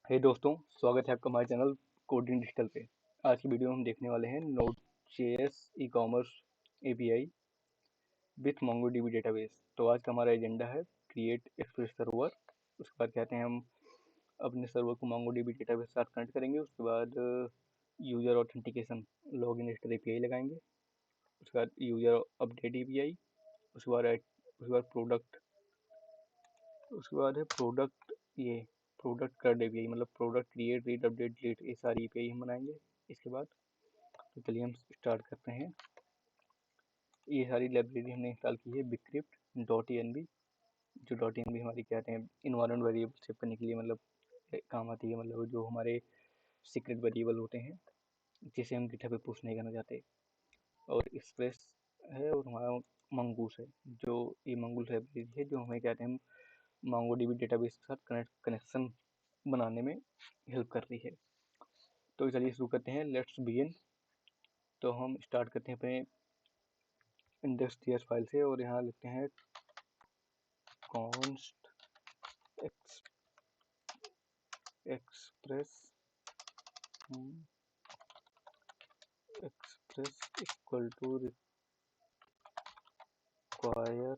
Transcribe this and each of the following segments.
हे दोस्तों, स्वागत है आपका हमारे चैनल कोडिंग डिजिटल पे। आज की वीडियो में हम देखने वाले हैं Node.js e-commerce API with MongoDB database. तो आज का हमारा एजेंडा है क्रिएट एक्सप्रेस सर्वर। उसके बाद कहते हैं हम अपने सर्वर को MongoDB डेटाबेस के साथ कनेक्ट करेंगे। उसके बाद user authentication login register API लगाएंगे। उसके बाद यूज़र अपडेट एपीआई। उसके बाद प्रोडक्ट प्रोडक्ट कर एपीआई, मतलब product create read update delete, ये सारी एपीआई हम बनाएंगे इसके बाद। तो चलिए हम स्टार्ट करते हैं। ये सारी लाइब्रेरी हमने इंस्टॉल की है bcrypt.env। जो .env हमारी कहते हैं इन्वायरमेंट वेरिएबल सेव करने के लिए, मतलब काम आती है, मतलब जो हमारे सीक्रेट वेरिएबल होते हैं जिसे हम गिटहब पे पुश नहीं करना चाहते। और एक्सप्रेस है और हमारा मंगूस है। जो ये मंगूस लाइब्रेरी है जो हमें कहते हैं MongoDB डेटाबेस के साथ कनेक्शन बनाने में हेल्प कर रही है। तो चलिए शुरू करते हैं, लेट्स बिगिन। तो हम स्टार्ट करते हैं अपने index.js फाइल से और यहाँ लिखते हैं const express equal to require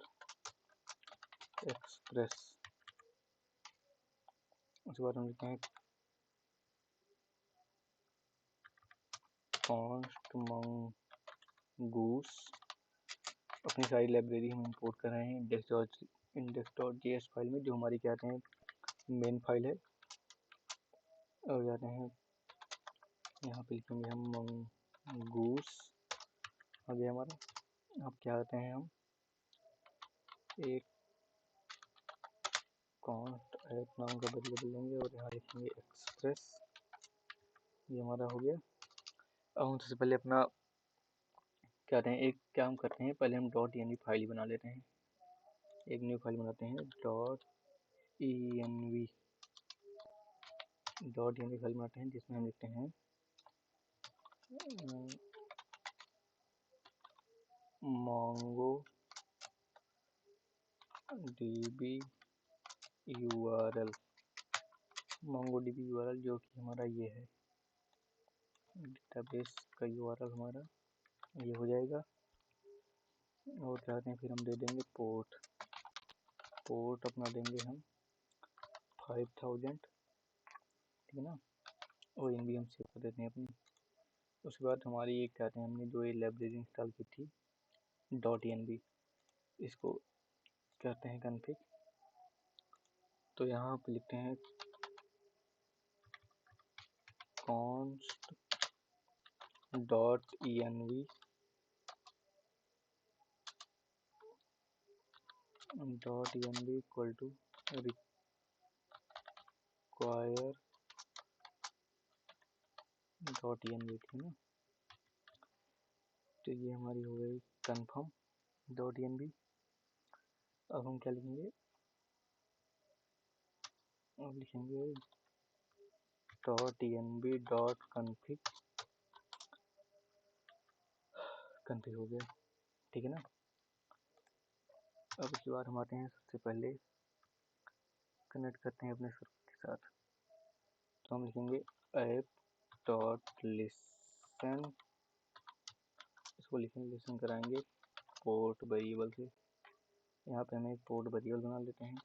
express। उसके बाद हम लिखते हैं const mongoose। अपनी सारी लाइब्रेरी हम इंपोर्ट कर रहे हैं index.js फाइल में, जो हमारी कहते हैं मेन फाइल है। और जाते हैं यहाँ पे लिखेंगे हम मंगूस। आ गया हमारा। अब क्या करते हैं, हम एक कॉन्स्ट ऐप नाम का वेरिएबल लेंगे और यहाँ लिखेंगे एक्सप्रेस। ये हमारा हो गया। अब हम सबसे पहले अपना क्या कहते हैं, एक काम करते हैं, पहले हम .env फाइल बना लेते हैं। एक न्यू फाइल बनाते हैं .env फाइल बनाते हैं जिसमें हम लिखते हैं MongoDB URL। MongoDB URL जो कि हमारा ये है डेटाबेस का URL, हमारा ये हो जाएगा। और क्या कहते हैं, फिर हम दे देंगे पोर्ट अपना देंगे हम 5000, ठीक है ना। और इन भी हम सेव कर देते हैं अपनी। उसके बाद हमारी एक कहते हैं, हमने जो ये लाइब्रेरी इंस्टॉल की थी .env, इसको कहते हैं config। तो यहाँ पे लिखते हैं const .env equal to require .env, ठीक है ना। तो ये हमारी हो गई confirm .env। अब हम क्या लिखेंगे, अब लिखेंगे .env.config हो गया, ठीक है ना। अब इसके बाद हम आते हैं, सबसे पहले कनेक्ट करते हैं अपने सर्वर के साथ। तो हम लिखेंगे app.listen। इसको लिसन कराएंगे पोर्ट वेरिएबल से। यहाँ पे हम एक पोर्ट वेरिएबल बना लेते हैं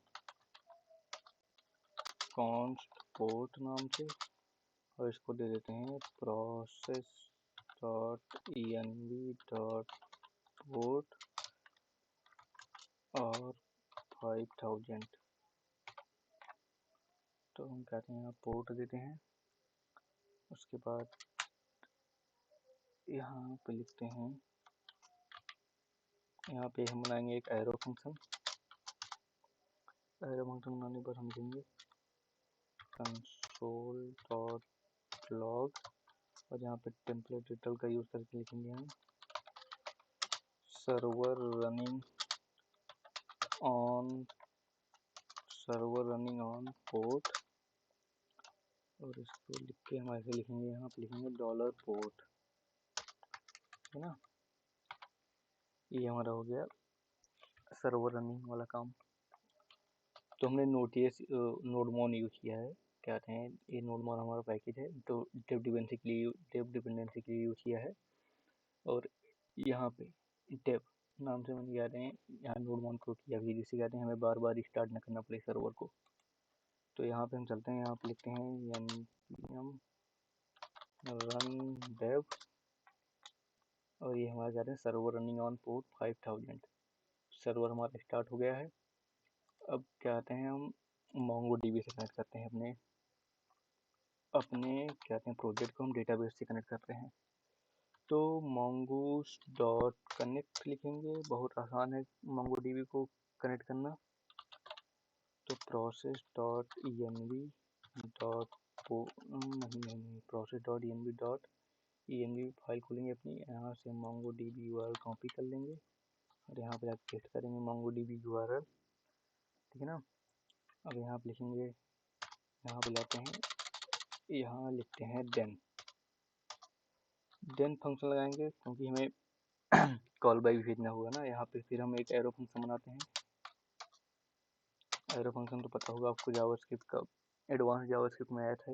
const पोर्ट नाम से, और इसको दे देते हैं process.env.port और 5000। तो हम कहते हैं यहाँ पोर्ट देते हैं। उसके बाद यहाँ पे लिखते हैं, यहाँ पे हम बनाएंगे एक एरो फंक्शन बनाने पर हम देंगे console.log, और यहाँ पे टेम्पलेट डिटेल का यूज करके लिखेंगे हम सर्वर रनिंग ऑन पोर्ट। और इसको लिख के हम ऐसे लिखेंगे, यहाँ पे लिखेंगे $पोर्ट, है ना। ये हमारा हो गया सर्वर रनिंग वाला काम। तो हमने नोडमोन यूज किया है कहते हैं ये नॉर्मल हमारा पैकेज है तो डेव डिपेंडेंसी के लिए यूज़ किया है। और यहाँ पे डेव नाम से मैंने कहते हैं यहाँ नोड माउंट को किया भी, जिससे कहते हैं हमें बार बार स्टार्ट न करना पड़े सर्वर को। तो यहाँ पे हम चलते हैं, यहाँ पे लिखते हैं npm run dev और ये हमारा कहते हैं server running on port 5000। Server हमारा स्टार्ट हो गया है। अब क्या कहते हैं हम MongoDB से कनेक्ट करते हैं अपने कहते हैं प्रोजेक्ट को हम डेटाबेस से कनेक्ट करते हैं। तो mongoose डॉट कनेक्ट लिखेंगे, बहुत आसान है MongoDB को कनेक्ट करना। तो process dot env dot process dot env dot env file खोलेंगे अपनी, यहाँ से MongoDB URL कॉपी कर लेंगे और यहाँ पे पेस्ट करेंगे MongoDB URL, ठीक है ना। अब यहाँ पे लिखेंगे, यहाँ पे लाते हैं, यहाँ लिखते हैं देन फंक्शन लगाएंगे क्योंकि हमें कॉल बैक भेजना होगा ना। यहाँ पे फिर हम एक एरो फंक्शन बनाते हैं। एरो फंक्शन तो पता होगा आपको, जावास्क्रिप्ट का एडवांस जावास्क्रिप्ट में आया था।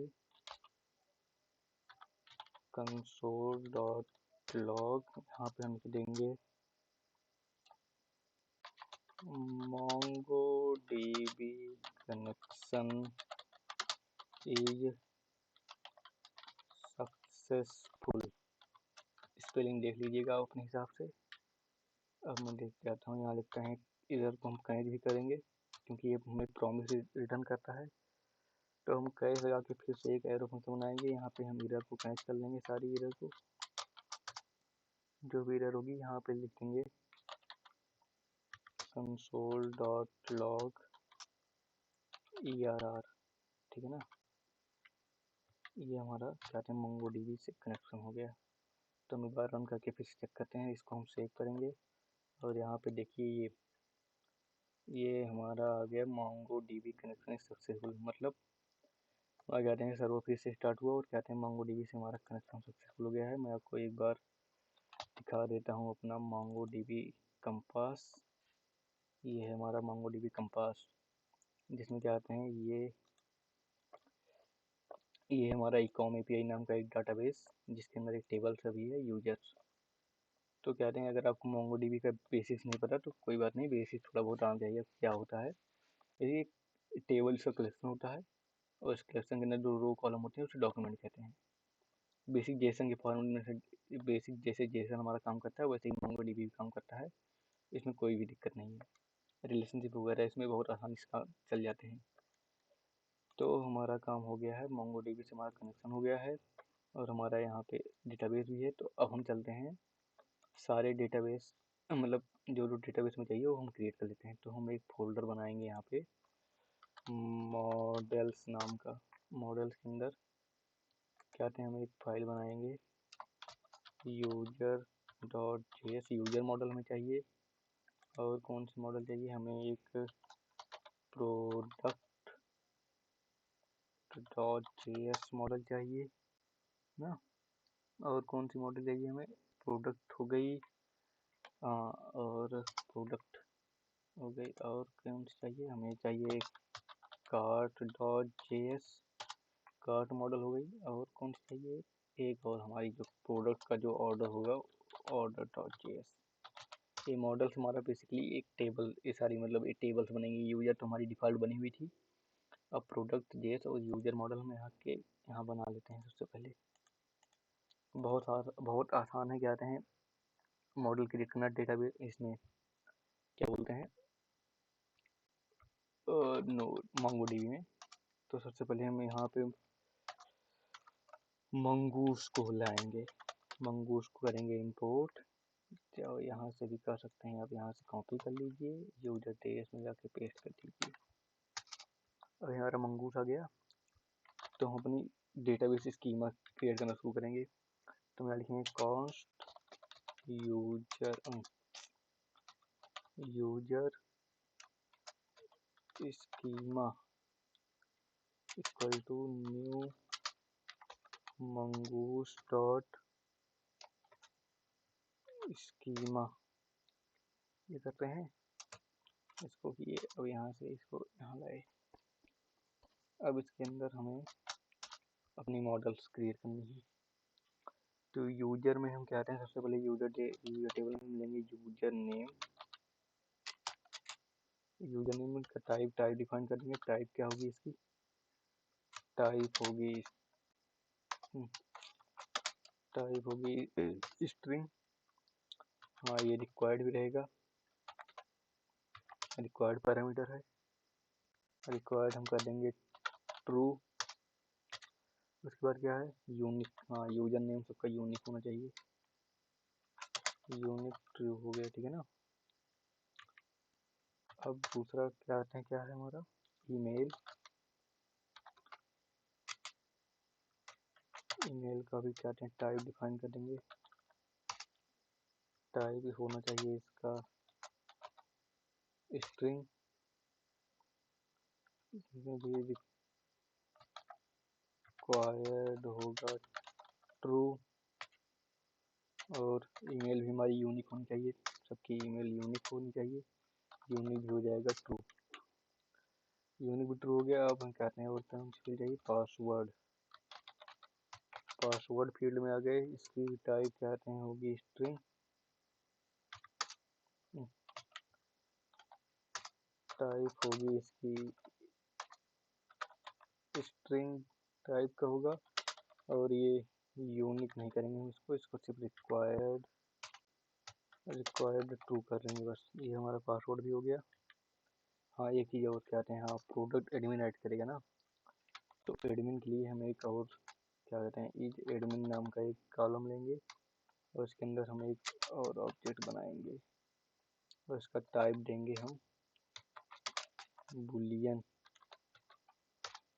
कंसोल डॉट लॉग, यहाँ पे हम देंगे MongoDB connection is successful. Spelling देख लीजिएगा अपने हिसाब से। अब मैं देख के आता हूँ, यहाँ लिखते हैं इधर को हम कनेक्ट भी करेंगे क्योंकि ये हमें प्रॉमिस रिटर्न करता है। तो हम कैश लगा के फिर से एक एरो फंक्शन बनाएंगे। यहाँ पे हम इधर को कनेक्ट कर लेंगे, सारी इधर को जो भी इधर होगी यहाँ पे लिखेंगे कंसोल डॉट लॉग ERR, ठीक है ना। ये हमारा कहते हैं MongoDB से कनेक्शन हो गया। तो हम एक बार रन करके फिर चेक करते हैं, इसको हम सेव करेंगे और यहाँ पे देखिए ये हमारा आ गया MongoDB कनेक्शन सक्सेसफुल। मतलब वहाँ कहते हैं सर्वर फिर से स्टार्ट हुआ और कहते हैं MongoDB से हमारा कनेक्शन सक्सेसफुल हो गया है। मैं आपको एक बार दिखा देता हूँ अपना MongoDB कंपास। ये है हमारा MongoDB कंपास, जिसमें क्या आते हैं ये हमारा ecom API नाम का एक डाटाबेस, जिसके अंदर एक टेबल सभी है यूजर्स। तो कहते हैं अगर आपको MongoDB का बेसिक्स नहीं पता तो कोई बात नहीं, बेसिक थोड़ा बहुत आना चाहिए। क्या होता है, ये एक टेबल्स का कलेक्शन होता है और इस कलेक्शन के अंदर जो रो कॉलम होते हैं उसे डॉक्यूमेंट कहते हैं। बेसिक जेसन के फॉर्मेट में से बेसिक जैसे जेसन हमारा काम करता है वैसे ही MongoDB भी काम करता है। इसमें कोई भी दिक्कत नहीं है। रिलेशनशिप वगैरह इसमें बहुत आसानी से चल जाते हैं। तो हमारा काम हो गया है, MongoDB से हमारा कनेक्शन हो गया है और हमारा यहाँ पे डेटाबेस भी है। तो अब हम चलते हैं सारे डेटाबेस, मतलब जो डेटाबेस में चाहिए वो हम क्रिएट कर लेते हैं। तो हम एक फोल्डर बनाएंगे यहाँ पे मॉडल्स नाम का। मॉडल्स के अंदर क्या कहते हैं, हम एक फाइल बनाएंगे user.js। यूजर मॉडल हमें चाहिए। और कौन सी मॉडल चाहिए हमें, एक product.js मॉडल चाहिए ना। और कौन सी मॉडल चाहिए हमें, प्रोडक्ट हो गई, और प्रोडक्ट हो गई। और कौन सी चाहिए हमें, चाहिए cart.js, कार्ट मॉडल हो गई। और कौन सी चाहिए, एक और हमारी जो प्रोडक्ट का जो ऑर्डर होगा order.js। ये मॉडल्स हमारा बेसिकली एक टेबल, ये सारी मतलब ये टेबल्स बनेंगी। यूजर तो हमारी डिफ़ॉल्ट बनी हुई थी। अब प्रोडक्ट जेस और यूजर मॉडल हम यहाँ बना लेते हैं। सबसे पहले बहुत आसान है, कहते हैं मॉडल क्रिएट करना डेटाबेस, इसमें क्या बोलते हैं MongoDB में। तो सबसे पहले हम यहाँ पे मंगूस को लाएंगे, मंगूस को करेंगे इंपोर्ट। तो यहाँ से भी कर सकते हैं आप, यहाँ से कॉपी कर लीजिए, यूजर डेस में जाके पेस्ट कर दीजिए। और हमारा मंगूस आ गया। तो हम अपनी डेटाबेस स्कीमा क्रिएट करना शुरू करेंगे। तो मैं लिखेंगे const user schema equal to new Mongoose dot schema. ये करते हैं इसको किए। अब यहाँ से इसको यहाँ लाए। अब इसके अंदर हमें अपनी मॉडल्स क्रिएट करनी है। तो यूजर में हम क्या आते हैं, सबसे पहले यूजर टेबल में लेंगे यूजर नेम। यूजर नेम का टाइप डिफाइन कर देंगे। टाइप क्या होगी इसकी, टाइप होगी स्ट्रिंग। हाँ ये रिक्वायर्ड भी रहेगा, रिक्वायर्ड पैरामीटर है। रिक्वायर्ड हम कर देंगे ट्रू। उसके बाद क्या है, यूनिक। हाँ यूजर नेम सबका यूनिक होना चाहिए, यूनिक ट्रू हो गया, ठीक है ना। अब दूसरा क्या आते हैं, क्या है हमारा ईमेल। ईमेल का भी क्या आते हैं, टाइप डिफाइन कर देंगे। टाइप होना चाहिए इसका स्ट्रिंग। इसमें भी रिक्वायर्ड होगा ट्रू। और ईमेल भी हमारी यूनिक होनी चाहिए, सबकी ईमेल यूनिक होनी चाहिए। यूनिक भी हो जाएगा ट्रू, यूनिक भी ट्रू हो गया। अब हम कहते हैं और टर्म्स फिल चाहिए पासवर्ड। पासवर्ड फील्ड में आ गए, इसकी टाइप कहते हैं होगी स्ट्रिंग। टाइप होगी इसकी स्ट्रिंग टाइप का होगा। और ये यूनिक नहीं करेंगे हम इसको सिर्फ रिक्वायर्ड ट्रू कर देंगे बस। ये हमारा पासवर्ड भी हो गया। हाँ एक चीज़ और कहते हैं, हाँ प्रोडक्ट एडमिन ऐड करेगा ना, तो एडमिन के लिए हम एक और क्या कहते हैं, इज एडमिन नाम का एक कॉलम लेंगे और इसके अंदर हम एक और ऑब्जेक्ट बनाएंगे और इसका टाइप देंगे हम बुलियन,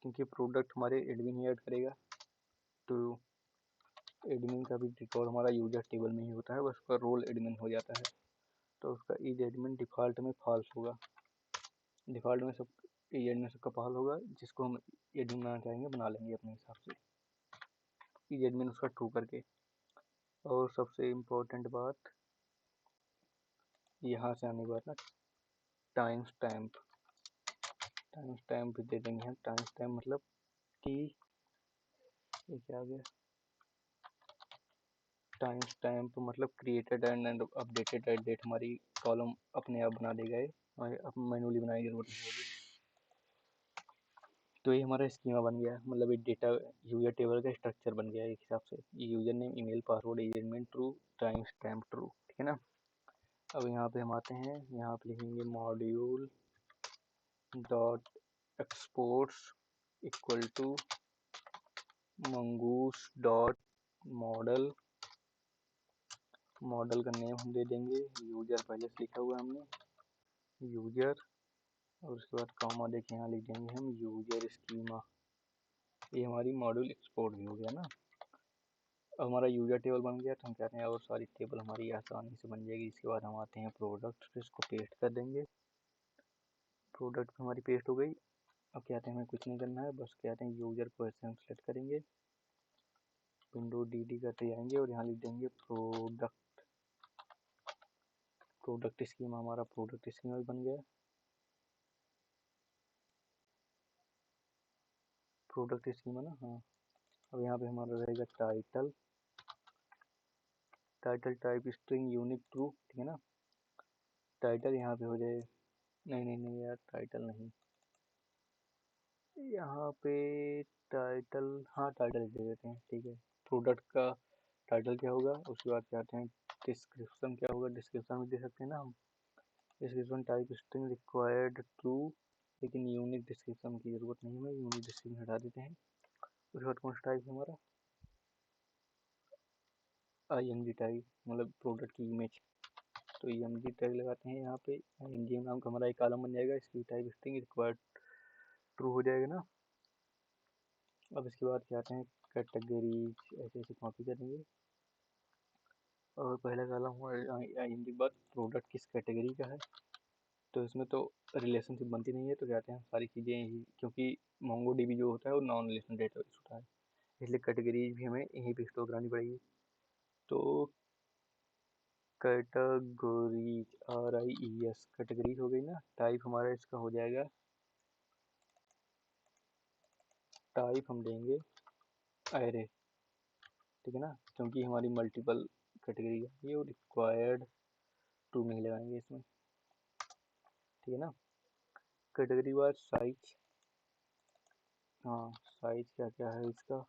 क्योंकि प्रोडक्ट हमारे एडमिन ही ऐड करेगा। तो एडमिन का भी रिकॉर्ड हमारा यूजर टेबल में ही होता है, बस उसका रोल एडमिन हो जाता है। तो उसका इज एडमिन डिफ़ॉल्ट में फॉल्स होगा। डिफ़ॉल्ट में सब इज एडमिन सबका फॉल्स होगा, जिसको हम एडमिन बनाना चाहेंगे बना लेंगे अपने हिसाब से, इज एडमिन उसका ट्रू करके। और सबसे इम्पोर्टेंट बात यहाँ से आने के बाद ना, टाइम स्टैम्प। टाइम स्टैम्प दे देंगे हम। टाइम स्टैम्प मतलब कि ये क्या आ गया, टाइम स्टैम्प मतलब created and updated at date. हमारी कॉलम अपने आप बना देगा ये, अब मैनुअली बनाने की जरूरत नहीं होगी। तो ये हमारा स्कीमा बन गया, मतलब ये डेटा यूजर टेबल का स्ट्रक्चर बन गया एक हिसाब से। User name, email, password, element true, time stamp true, ठीक है ना। अब यहाँ पे हम आते हैं, यहाँ पे लिखेंगे module dot exports equal to Mongoose dot model. Model का नेम हम दे देंगे यूजर, पहले से लिखा हुआ है हमने यूजर। और उसके बाद कॉमा देखें यहाँ लिख देंगे हम यूजर स्कीमा। ये हमारी मॉड्यूल एक्सपोर्ट भी हो गया ना। अब हमारा यूजर टेबल बन गया, तो हम कहते हैं और सारी टेबल हमारी आसानी से बन जाएगी। इसके बाद हम आते हैं प्रोडक्ट, फिर इसको पेस्ट कर देंगे। प्रोडक्ट हमारी पेस्ट हो गई। अब कहते हैं हमें कुछ नहीं करना है, बस कहते हैं यूजर को ऐसे हम सेलेक्ट करेंगे, विंडो डी करते जाएंगे और यहाँ लिख देंगे प्रोडक्ट। प्रोडक्ट स्कीमा, हमारा प्रोडक्ट स्कीमा भी बन गया। प्रोडक्ट स्कीमा ना, हाँ। अब यहाँ पे हमारा रहेगा title. Title type string unique true, ठीक है ना। टाइटल यहाँ पे हो जाए, नहीं नहीं नहीं यार टाइटल नहीं, यहाँ पे टाइटल, हाँ टाइटल दे देते हैं, ठीक है। प्रोडक्ट का टाइटल क्या होगा, उसके बाद कहते हैं डिस्क्रिप्शन क्या होगा, डिस्क्रिप्शन भी दे सकते हैं ना हम। Description type string required true, लेकिन यूनिक डिस्क्रिप्शन की ज़रूरत नहीं है, यूनिक डिस्क्रिप्शन हटा देते हैं। उसके बाद कौन सा टाइप है हमारा, IMG टाइप, मतलब प्रोडक्ट की इमेज। तो IMG टैग लगाते हैं यहाँ पे। IMG नाम का हमारा एक कॉलम बन जाएगा, इसकी टाइप स्ट्रिंग रिक्वायर्ड ट्रू हो जाएगा ना। अब इसके बाद क्या आते हैं कैटेगरीज, ऐसे ऐसे कॉपी करेंगे। और पहला कॉलम हमारा IMG के बाद प्रोडक्ट किस कैटेगरी का है, तो इसमें तो रिलेशनशिप बनती नहीं है, तो कहते हैं सारी चीज़ें ही, क्योंकि MongoDB जो होता है वो नॉन रिलेशनल डेटाबेस होता है, इसलिए कैटेगरीज भी हमें यहीं पे स्टोर करानी पड़ेगी। तो कैटेगरीज RIES कैटेगरीज हो गई ना। टाइप हमारा इसका हो जाएगा टाइप हम देंगे एरे, ठीक है ना, क्योंकि हमारी मल्टीपल कैटेगरी है और रिक्वायर्ड टू नहीं लगाएंगे इसमें, ठीक है ना। कैटेगरी वाइज साइज, हाँ साइज क्या क्या है इसका,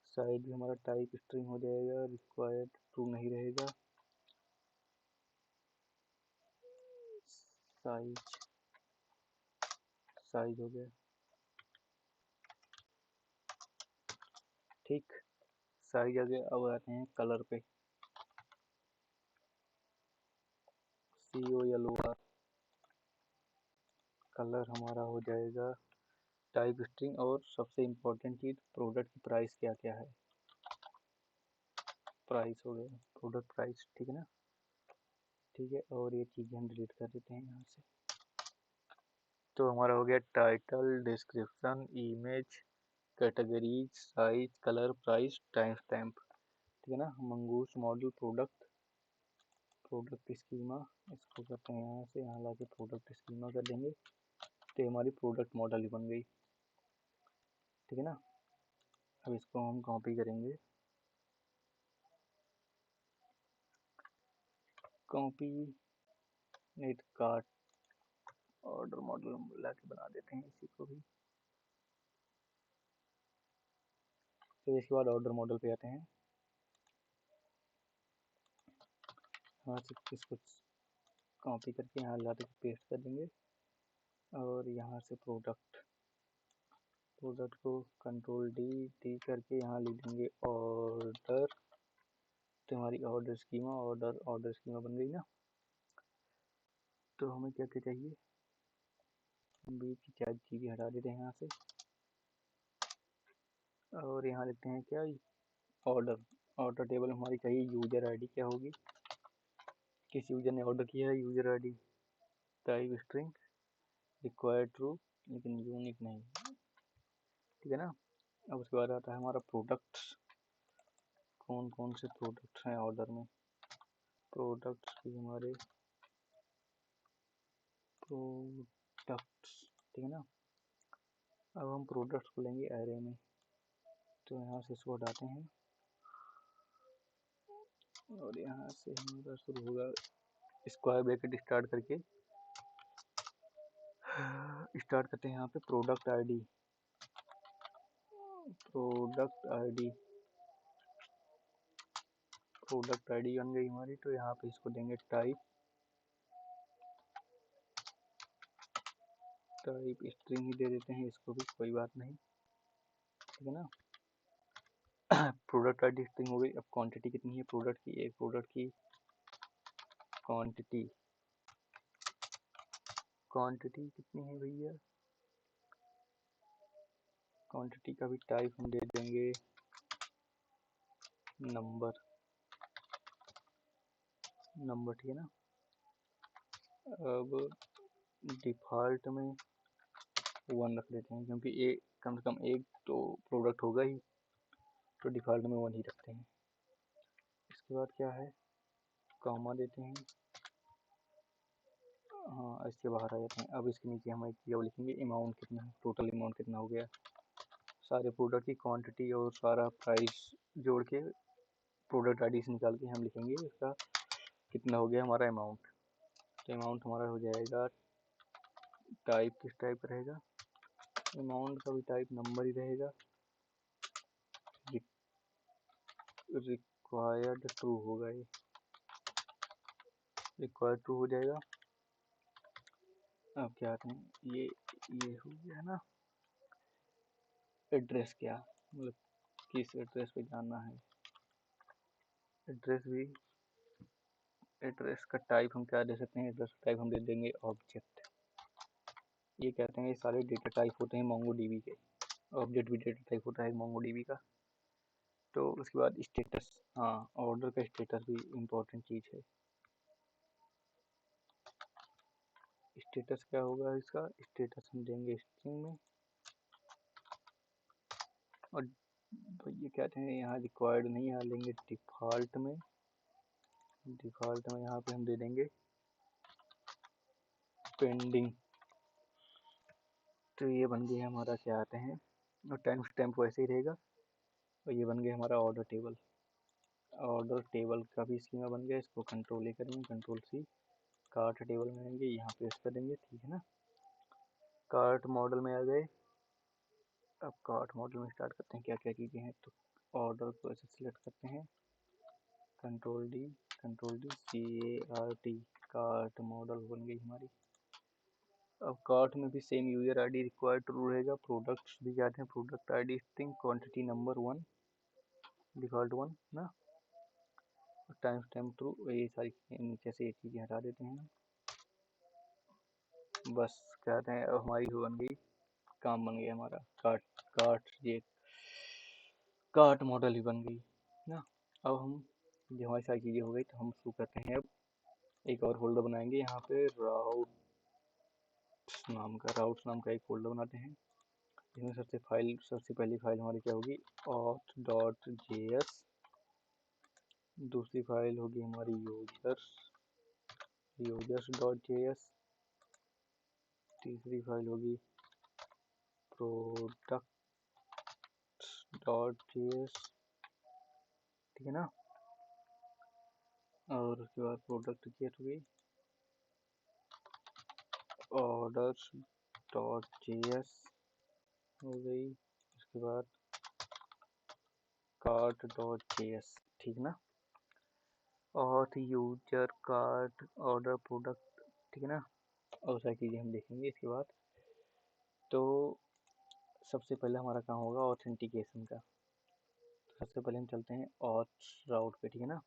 साइज भी हमारा टाइप स्ट्रिंग हो जाएगा, रिक्वायर्ड टू नहीं रहेगा, साइज साइज हो गया, ठीक। साइज आ गया। अब आते हैं कलर पे, COLOR, कलर हमारा हो जाएगा टाइप स्ट्रिंग, और सबसे इम्पोर्टेंट चीज़ प्रोडक्ट की प्राइस क्या क्या है, प्राइस हो गया, प्रोडक्ट प्राइस, ठीक है ना, ठीक है। और ये चीज़ें हम डिलीट कर देते हैं यहाँ से। तो हमारा हो गया title, description, image, categories, size, colour, price, time stamp, ठीक है ना। Mongoose model, product, product schema, इसको करते हैं यहाँ से, यहाँ लाके प्रोडक्ट स्कीमा कर देंगे, तो हमारी प्रोडक्ट मॉडल ही बन गई, ठीक है ना। अब इसको हम कॉपी करेंगे, कॉपी नहीं तो कार्ट, ऑर्डर मॉडल हम लाके बना देते हैं इसी को भी। फिर इसके बाद ऑर्डर मॉडल पे आते हैं, यहाँ से इसको कॉपी करके यहाँ लाके पेस्ट कर देंगे, और यहाँ से प्रोडक्ट, प्रोडक्ट को कंट्रोल डी करके यहाँ लिख देंगे ऑर्डर, तो हमारी ऑर्डर स्कीमा, ऑर्डर स्कीमा बन गई ना। तो हमें क्या क्या चाहिए, बीच की 4 चीज़ें हटा देते हैं यहाँ से, और यहाँ लिखते हैं क्या, ऑर्डर, ऑर्डर टेबल हमारी चाहिए, यूजर आईडी क्या होगी, किस यूजर ने ऑर्डर किया है, user ID, type string, required true, लेकिन यूनिक नहीं, ठीक है ना। अब उसके बाद आता है हमारा प्रोडक्ट्स, कौन कौन से प्रोडक्ट्स हैं ऑर्डर में, प्रोडक्ट्स भी हमारे प्रोडक्ट्स, ठीक है ना। अब हम प्रोडक्ट्स को लेंगे एरे में, तो यहाँ से इसको हटाते हैं, और यहाँ से हमारा शुरू होगा स्क्वायर ब्रैकेट स्टार्ट करके, स्टार्ट करते हैं यहाँ पे product ID, product ID, product ID बन गई हमारी। तो यहाँ पे इसको देंगे टाइप, टाइप स्ट्रिंग ही दे देते हैं इसको भी, कोई बात नहीं, ठीक है ना। प्रोडक्ट आईडी स्ट्रिंग हो गई। अब क्वांटिटी कितनी है प्रोडक्ट की, एक प्रोडक्ट की क्वांटिटी, क्वांटिटी कितनी है भैया, क्वांटिटी का भी टाइप हम दे देंगे नंबर, नंबर, ठीक है ना। अब डिफ़ॉल्ट में 1 रख देते हैं, क्योंकि एक कम से कम एक तो प्रोडक्ट होगा ही, तो डिफ़ॉल्ट में 1 ही रखते हैं। इसके बाद क्या है, कॉमा देते हैं, हाँ इसके बाहर आ जाते हैं। अब इसके नीचे हम एक चीज़ लिखेंगे, अमाउंट कितना है, टोटल अमाउंट कितना हो गया, सारे प्रोडक्ट की क्वांटिटी और सारा प्राइस जोड़ के प्रोडक्ट आईडी से निकाल के हम लिखेंगे इसका कितना हो गया हमारा अमाउंट। तो अमाउंट हमारा हो जाएगा, टाइप किस टाइप का रहेगा, अमाउंट का भी टाइप नंबर ही रहेगा, रिक्वायर्ड ट्रू होगा, ये रिक्वायर्ड ट्रू हो जाएगा। अब क्या आते हैं, ये हो गया ना, एड्रेस क्या, मतलब किस एड्रेस पे जाना है, एड्रेस भी, एड्रेस का टाइप हम क्या दे सकते हैं, एड्रेस का टाइप हम दे देंगे ऑब्जेक्ट। ये कहते हैं ये सारे डेटा टाइप होते हैं मोंगोडीबी के, ऑब्जेक्ट भी डेटा टाइप होता है मोंगोडीबी का। तो उसके बाद स्टेटस, हाँ ऑर्डर का स्टेटस भी इम्पोर्टेंट चीज़ है। स्टेटस क्या होगा इसका, स्टेटस हम देंगे स्ट्रिंग में, और ये कहते हैं यहाँ रिक्वायर्ड नहीं, यहाँ लेंगे डिफ़ॉल्ट में, डिफ़ॉल्ट में यहाँ पे हम दे देंगे पेंडिंग। तो ये बन गया हमारा, क्या आते हैं और टाइम स्टैम्प वैसे ही रहेगा। और ये बन गया हमारा ऑर्डर टेबल। ऑर्डर टेबल का भी स्कीमा बन गया। इसको कंट्रोल ए करेंगे, कंट्रोल सी, कार्ट टेबल में आएंगे, यहाँ पेस्ट कर देंगे, ठीक है ना। कार्ट मॉडल में आ गए। अब कार्ट मॉडल में स्टार्ट करते हैं क्या क्या चीज़ें हैं। तो ऑर्डर को ऐसे सिलेक्ट करते हैं, control D CART, cart model बन गई हमारी। अब कार्ट में भी same user ID required true रहेगा। प्रोडक्ट्स भी जाते हैं, product ID string, quantity number 1, default 1 ना, टाइम स्टैम्प ट्रू। ये सारी चीज़ें नीचे से ये चीज़ें हटा देते हैं। बस कहते हैं अब हमारी हो बन गई, काम बन गया हमारा। ये कार्ट मॉडल ही बन गई ना। अब हम जो हमारी सारी चीज़ें हो गई तो हम शुरू करते हैं। अब एक और फोल्डर बनाएंगे यहाँ पे, राउट्स नाम का एक फोल्डर बनाते हैं। इसमें सबसे पहली फाइल हमारी क्या होगी, auth.js। दूसरी फाइल होगी हमारी users.js। तीसरी फाइल होगी products.js, ठीक है ना। और उसके बाद प्रोडक्ट जेट हो गई, orders.js हो गई, उसके बाद cart.js, ठीक ना। और यूजर, कार्ट, ऑर्डर, प्रोडक्ट, ठीक है ना। और सारी चीज़ें हम देखेंगे इसके बाद। तो सबसे पहले हमारा काम होगा ऑथेंटिकेशन का। तो सबसे पहले हम चलते हैं ऑथ राउट पे, ठीक है ना।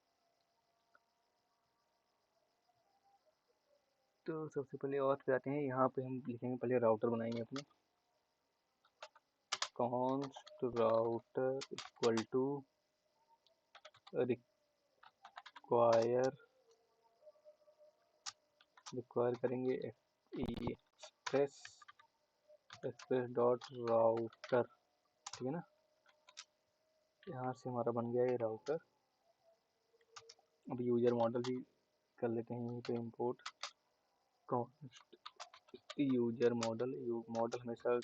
तो सबसे पहले ऑथ पे आते हैं। यहाँ पे हम लिखेंगे, पहले राउटर बनाएंगे अपने, const router equal to require करेंगे एक्सप्रेस डॉट राउटर, ठीक है ना। यहाँ से हमारा बन गया ये राउटर। अब यूजर मॉडल भी कर लेते हैं यहीं पे import, const user model. Model हमेशा,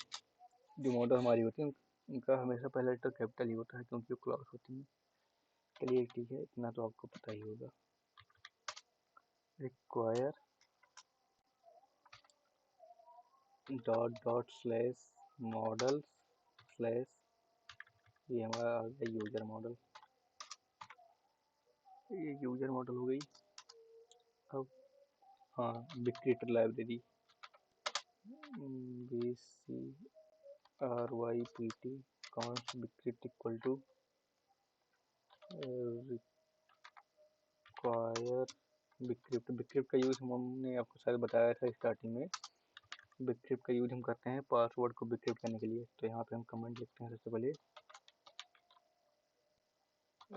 जो मॉडल हमारी होती है उनका हमेशा पहला लेटर कैपिटल ही होता है, क्योंकि वो क्लास होती है। चलिए ठीक है, इतना तो आपको पता ही होगा। रिक्वायर डॉट /मॉडल स्लैश, ये हमारा आ गया यूजर मॉडल। ये यूजर मॉडल हो गई। अब हाँ, bcrypt library BCRYPT const bcrypt equal to require bcrypt का यूज़ हमने आपको शायद बताया था स्टार्टिंग में। बिक्रिप्ट का यूज हम करते हैं पासवर्ड को बिक्रिप्ट करने के लिए। तो यहाँ पे हम कमेंट लिखते हैं सबसे पहले,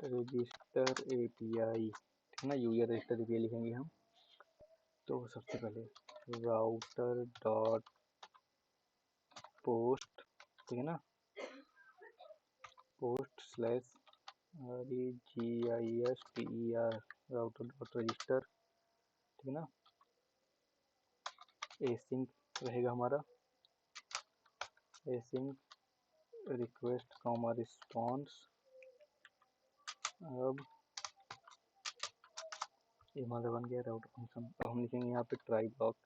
रजिस्टर API, ठीक है ना, यूजर रजिस्टर API लिखेंगे हम। तो सबसे पहले राउटर डॉट पोस्ट, ठीक है ना, post slash REGISTER router dot register, ठीक है ना। एसिंक रहेगा हमारा, एसिंक रिक्वेस्ट कॉमा रिस्पॉन्स। अब ये हमारा बन गया राउटर फंक्शन। अब हम लिखेंगे यहाँ पे ट्राई ब्लॉक,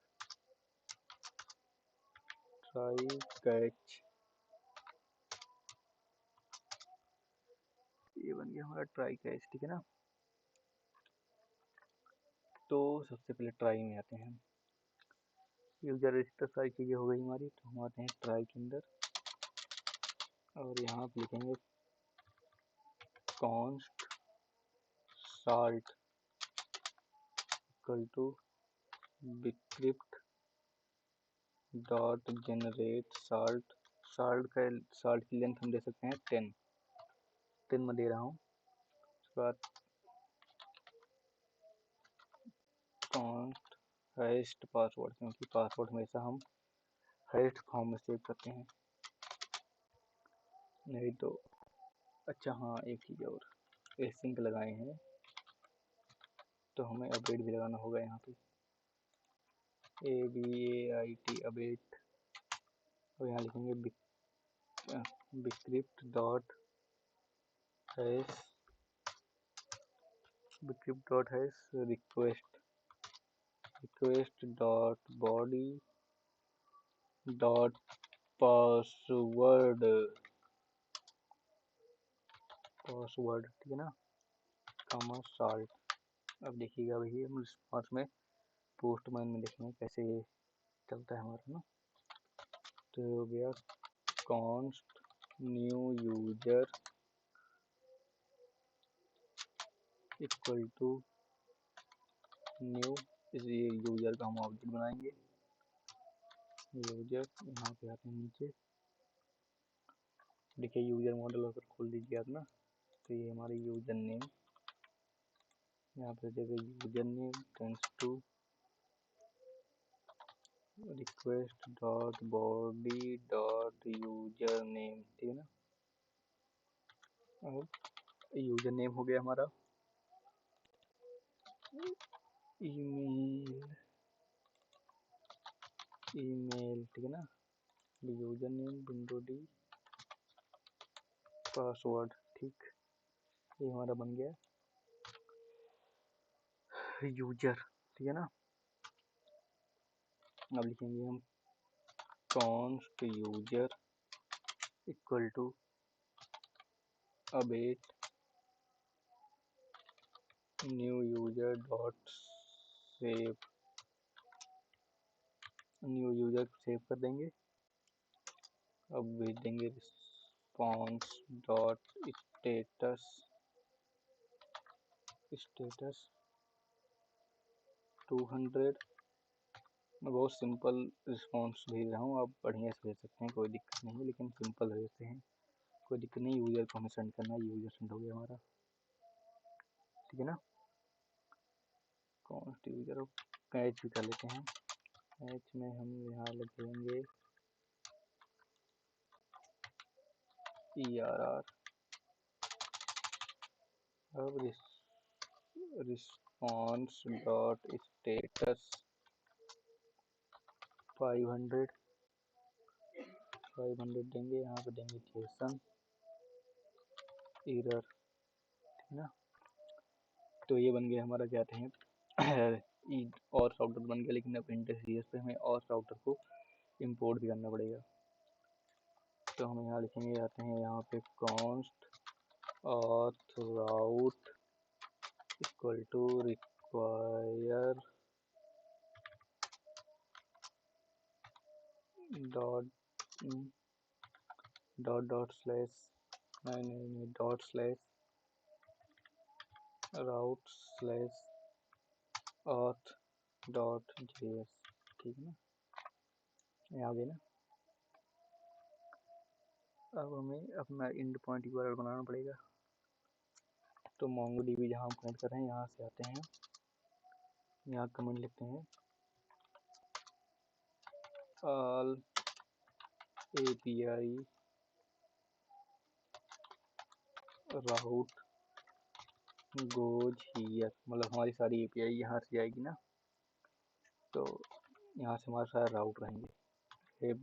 ट्राई कैच, ये बन गया हमारा ट्राई कैच, ठीक है ना। तो सबसे पहले ट्राई में आते हैं, यूजर रजिस्टर सारी चीज़ें हो गई हमारी। तो हम आते हैं ट्राई के अंदर और यहाँ पे लिखेंगे const salt equal to bcrypt dot generate salt. Salt की लेंथ हम दे सकते हैं 10 में दे रहा हूँ। उसके बाद कॉन्स्ट हैश्ड पासवर्ड, क्योंकि पासवर्ड हमेशा हम हैश्ड फॉर्म में सेव करते हैं, नहीं तो अच्छा हाँ, एक चीज़ और, एसिंक लगाए हैं तो हमें अपडेट भी लगाना होगा यहाँ पे, ABAIT अपडेट। और यहाँ लिखेंगे bcrypt dot hash request dot body dot password ठीक है ना, कॉमा साल्ट। अब देखिएगा भैया हम रिस्पॉन्स में पोस्टमैन में देखेंगे कैसे ये चलता है हमारा ना। तो हो गया const new user equal to new, इस यूजर का हम ऑब्जेक्ट बनाएंगे। यूजर यहाँ पे आते हैं नीचे, देखिए यूजर मॉडल अगर खोल दीजिए आप ना, तो ये हमारे यूजर नेम, यहाँ पे देखिए user name tense to request dot body dot user name, ठीक है ना। अब यूजर नेम हो गया हमारा, ईमेल ठीक है ना, user name window D password, ठीक, ये हमारा बन गया यूजर, ठीक है ना। अब लिखेंगे हम const user equal to await new user dot save, new user save कर देंगे। अब भेज देंगे रिस्पॉन्स डॉट स्टेटस 200। मैं बहुत सिंपल रिस्पॉन्स भेज रहा हूँ, आप बढ़िया से भेज सकते हैं, कोई दिक्कत नहीं है, लेकिन सिंपल भेजते हैं, कोई दिक्कत नहीं। यूजर को हमें सेंड करना है, यूजर सेंड हो गया हमारा, ठीक है ना। कॉन्स्ट यूजर कैच भी कर लेते हैं, कैच में हम यहाँ लिखेंगे ERR। अब रिस्पॉन्स डॉट स्टेटस 500 देंगे, यहाँ पे देंगे जेसन एरर, ठीक है ना। तो ये बन गया हमारा, क्या कहते हैं और राउटर बन गया, लेकिन अब इंटरफेस पे हमें और राउटर को इंपोर्ट भी करना पड़ेगा। तो हम यहाँ लिखेंगे, आते हैं यहाँ पे const auth route equal to require dot slash dot slash route slash auth dot js, ठीक है ना, ये आ गया ना। अब हमें अपना इंड पॉइंट यूआरएल बनाना पड़ेगा। तो MongoDB जहाँ हम कनेक्ट कर रहे हैं, यहाँ से आते हैं, यहाँ कमेंट लिखते हैं all API route goes here, मतलब हमारी सारी API यहाँ से जाएगी ना, तो यहाँ से हमारे सारे राउट रहेंगे। हेप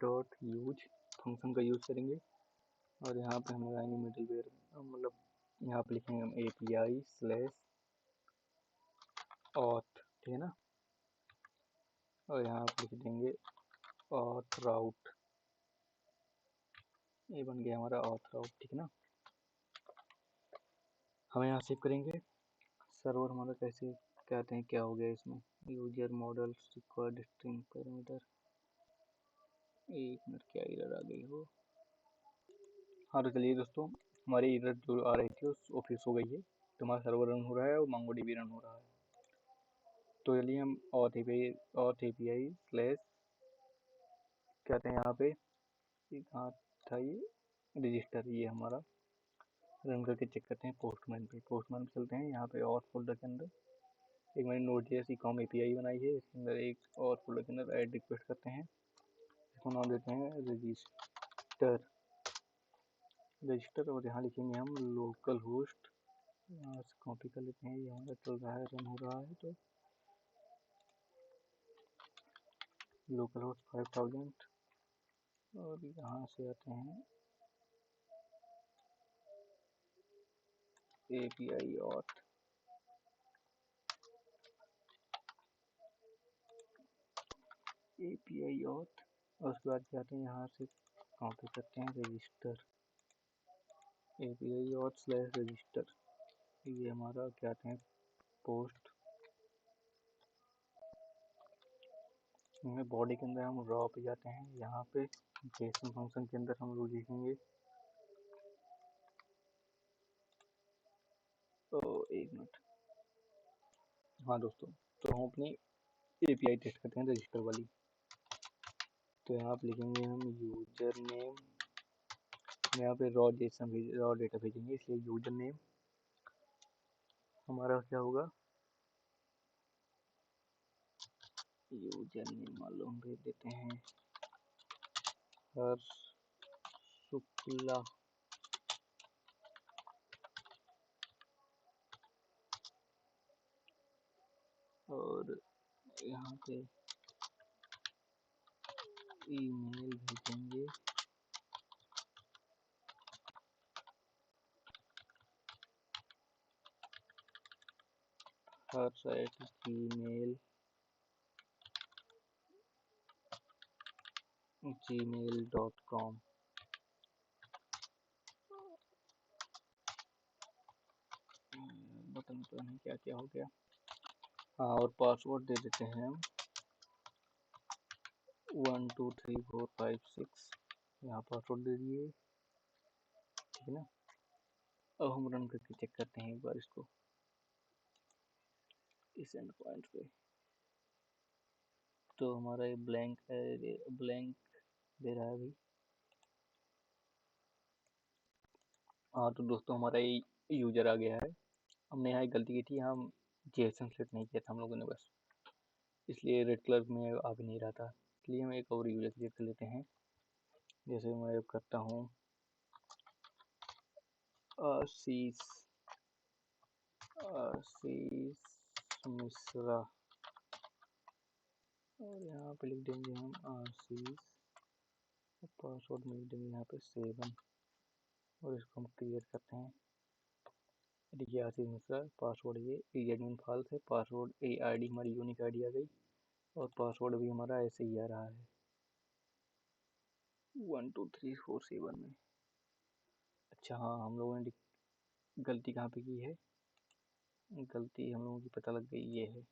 डॉट यूज फंक्शन का यूज करेंगे, और यहाँ पे हम लगाएंगे मिडलवेयर, मतलब यहाँ पे लिखेंगे हम API स्लैश ऑथ, ठीक है ना, और यहाँ पे लिख देंगे ऑथ राउट, ये बन गया हमारा ऑथ राउट, ठीक है ना। हम यहाँ सेव करेंगे। सर्वर हमारा कैसे कहते हैं, क्या हो गया इसमें, user model required string parameter, एक मिनट क्या एरर आ गई हो। हाँ तो चलिए दोस्तों, हमारी एरर जो आ रही थी वो फिक्स हो गई है, तो हमारा सर्वर रन हो रहा है और MongoDB रन हो रहा है। तो चलिए हम auth API स्लैश कहते हैं यहाँ पे, कहाँ था ये रजिस्टर, ये हमारा रन करके चेक करते हैं पोस्टमैन पे चलते हैं। यहाँ पे और फोल्डर के अंदर एक मैंने Node.js कॉम API बनाई है, इसके अंदर एक और फोल्डर के अंदर ऐड रिक्वेस्ट करते हैं, इसको नाम देते हैं रजिस्टर, और यहाँ लिखेंगे हम लोकल होस्ट, यहाँ से कॉपी कर लेते हैं, ये हमारा चल रहा है, रन हो रहा है। तो लोकल होस्ट 5000 और यहाँ से आते हैं API auth और उसके बाद क्या आते हैं यहाँ से कॉपी करते हैं रजिस्टर API auth / रजिस्टर। ये हमारा क्या आते हैं पोस्ट में बॉडी के अंदर हम रॉ पे जाते हैं। यहाँ पे जेसन फंक्शन के अंदर हम लोग लिखेंगे तो एक मिनट। हाँ दोस्तों, तो हम अपनी API टेस्ट करते हैं रजिस्टर वाली। तो यहाँ पे लिखेंगे हम यूजर नेम, यहाँ पे रॉ डेटा भेजेंगे इसलिए यूजर नेम हमारा क्या होगा, यूजर नेम मान लो हम भेज देते हैं हर्ष शुक्ला और यहाँ पे ईमेल भेजेंगे hers@gmail.com। बटन तो नहीं, क्या क्या हो गया। हाँ, और पासवर्ड दे देते हैं हम 1 2 3 4 5 6। यहाँ पासवर्ड दे दिए, ठीक है ना। अब हम रन करके चेक करते हैं एक बार इसको इस एंड पॉइंट पे। तो हमारा ये ब्लैंक दे रहा है अभी। हाँ तो दोस्तों हमारा ये यूजर आ गया है। हमने यहाँ एक गलती की थी, हम जेसन सेलेक्ट नहीं किया था हम लोगों ने बस, इसलिए रेड कलर में आ भी नहीं रहा था। इसलिए हम एक और यूजर क्रिएट कर लेते हैं। जैसे मैं करता हूँ आशीष मिश्रा और यहाँ पे लिख देंगे हम आशीष, पासवर्ड में लिख देंगे यहाँ पे 7 और इसको हम क्रिएट करते हैं। देखिए आशीष मिश्रा, पासवर्ड ये एडमिन फाल्स है, पासवर्ड आईडी हमारी यूनिक आईडी आ गई और पासवर्ड भी हमारा ऐसे ही आ रहा है 1 2 3 4 7 में। अच्छा हाँ, हम लोगों ने गलती कहाँ पे की है, गलती हम लोगों की पता लग गई। ये है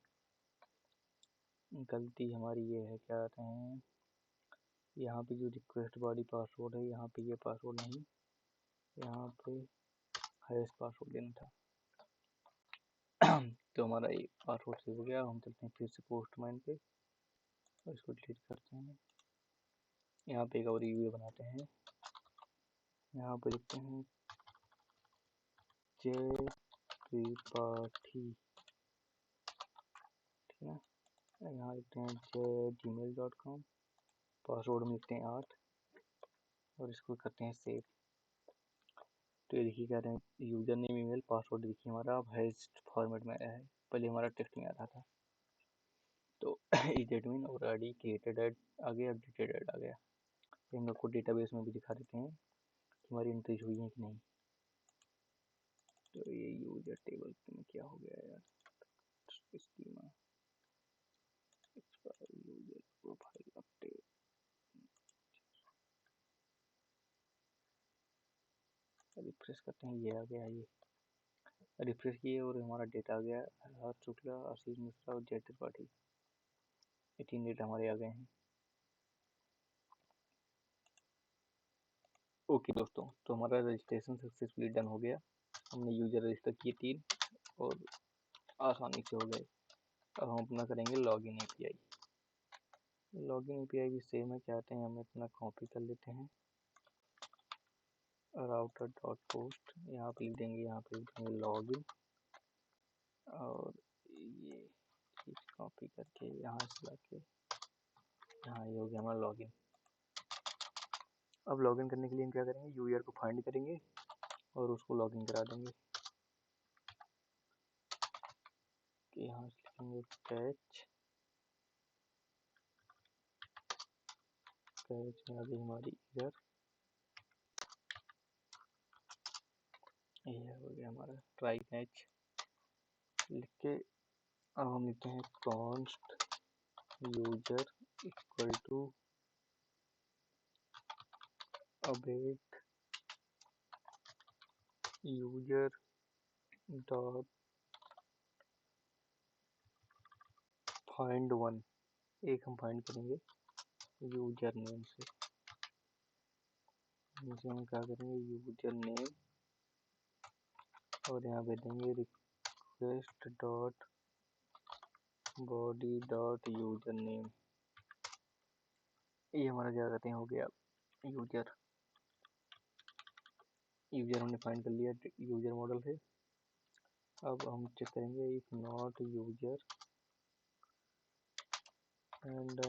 गलती हमारी, ये है क्या कहते हैं, यहाँ पे जो रिक्वेस्ट बॉडी पासवर्ड है यहाँ पे ये पासवर्ड नहीं, यहाँ पे हैश पासवर्ड देना था। तो हमारा ये पासवर्ड सेव हो गया। हम चलते हैं फिर से पोस्टमैन पे और इसको डिलीट करते हैं। यहाँ पे एक और यूए बनाते हैं, यहाँ पे लिखते हैं जय त्रिपाठी, ठीक है। यहाँ लिखते हैं jay@gmail.com, पासवर्ड में लिखते हैं 8 और इसको करते हैं सेव। तो ये देखिए क्या रहे हैं, यूजर नेम ईमेल पासवर्ड देखिए हमारा अब हैश फॉर्मेट में आया है, पहले हमारा टेक्स्ट में आ रहा था। तो इज एडमिन और आईडी क्रिएटेड ऐड आ गया, अपडेटेड ऐड आ गया। हम लोग को डेटाबेस में भी दिखा देते हैं कि हमारी एंट्रीज हुई है कि नहीं। तो ये यूजर टेबल में क्या हो गया यार, schema user profile update, refresh करते हैं, ये आ गया। ये रिफ्रेश किए और हमारा डेटा आ गया, हर्ष शुक्ला, आशीष मिश्रा और जय त्रिपाठी, ये 3 डेटा हमारे आ गए हैं। ओके दोस्तों, तो हमारा रजिस्ट्रेशन सक्सेसफुली डन हो गया। हमने यूजर रजिस्टर किए 3 और आसानी से हो गए। अब हम अपना करेंगे लॉगिन एपीआई। लॉगिन एपीआई भी सेम है, चाहते हैं हम अपना कॉपी कर लेते हैं राउटर डॉट पोस्ट, यहाँ पे लिख देंगे, यहाँ पे लिख देंगे लॉगिन और ये चीज कॉपी करके यहाँ से लाके हाँ ये हो गया हमारा लॉगिन। अब लॉगिन करने के लिए हम क्या करेंगे, यूजर को फाइंड करेंगे और उसको लॉगिन करा देंगे। कि यहाँ से लिखेंगे कैच कैच में आ गई हमारी एरर, ये हो गया हमारा ट्राई कैच लिख के। अब हम लिखते हैं const user equal to await user dot find one. एक हम फाइंड करेंगे यूजर नेम से, इसे हम क्या करेंगे यूजर नेम, और यहाँ पे देंगे request dot body dot user name. ये हमारा क्या कहते हैं हो गया यूजर। यूजर हमने फाइंड कर लिया यूजर मॉडल से। अब हम चेक करेंगे if not user and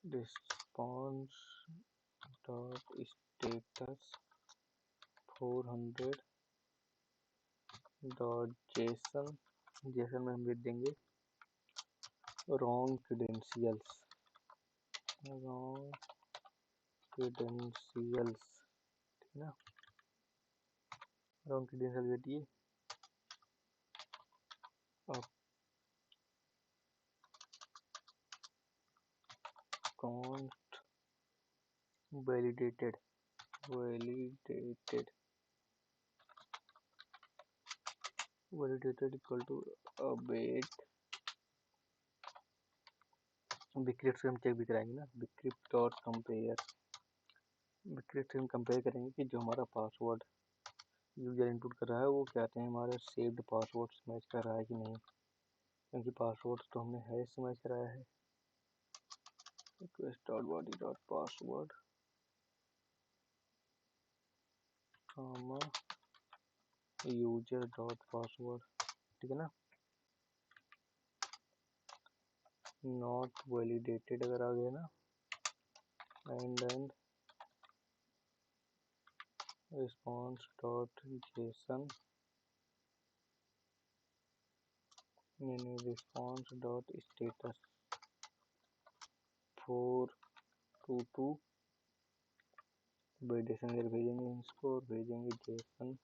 response dot status 400 dot JSON. Jason में हम लिख देंगे रॉन्ग क्रेडेंशियल्स, रॉन्ग क्रेडेंशियल्स, ठीक है ना। रॉन्ग क्रेडेंशियल दे दिए। अब const validated equal to await bcrypt से हम चेक भी कराएंगे ना, बिक्रिप्ट डॉट कंपेयर। बिक्रिप्ट से हम कंपेयर करेंगे कि जो हमारा पासवर्ड यूजर इनपुट कर रहा है वो क्या कहते हैं हमारे सेव्ड पासवर्ड मैच कर रहा है कि नहीं, क्योंकि पासवर्ड तो हमने है से मैच कराया है। Request dot body dot password user dot password, ठीक है ना। नॉट वैलिडेटेड अगर आ गया ना, एंड रिस्पॉन्स डॉट जेसन, यानी response dot status 422 validation error भेजेंगे इसको, और भेजेंगे Jason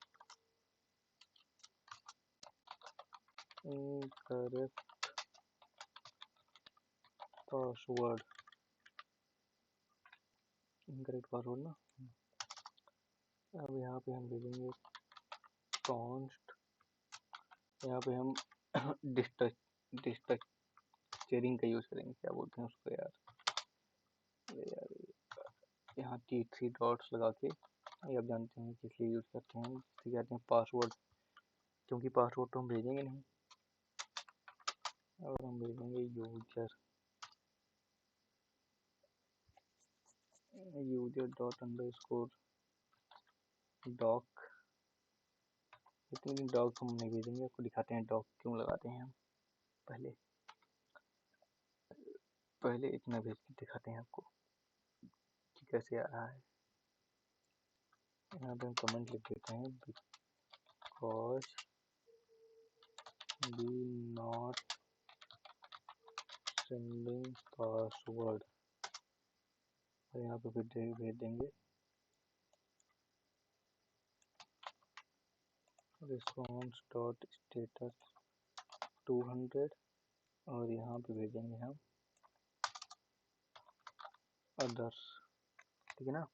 incorrect password, incorrect password ना। अब यहाँ पे हम भेजेंगे कॉन्स्ट, यहाँ पे हम डिस्ट्रक्चरिंग का यूज करेंगे, क्या बोलते हैं उसको यार, यहाँ T3 डॉट्स लगा के, ये आप जानते हैं किस लिए यूज करते हैं, इससे कहते हैं पासवर्ड, क्योंकि पासवर्ड तो हम भेजेंगे नहीं, और हम भेजेंगे यूजर डॉट अंडरस्कोर डॉक। लेकिन डॉग हम नहीं भेजेंगे, आपको दिखाते हैं डॉग क्यों लगाते हैं हम। पहले इतना भेज के दिखाते हैं आपको कि कैसे आ रहा है। यहाँ पे हम कमेंट लिख देते हैं because be not sending password, और यहाँ पे फिर भेज देंगे रिस्पॉन्स डॉट स्टेटस 200, और यहाँ पे भेजेंगे हम अदर्स, ठीक है ना।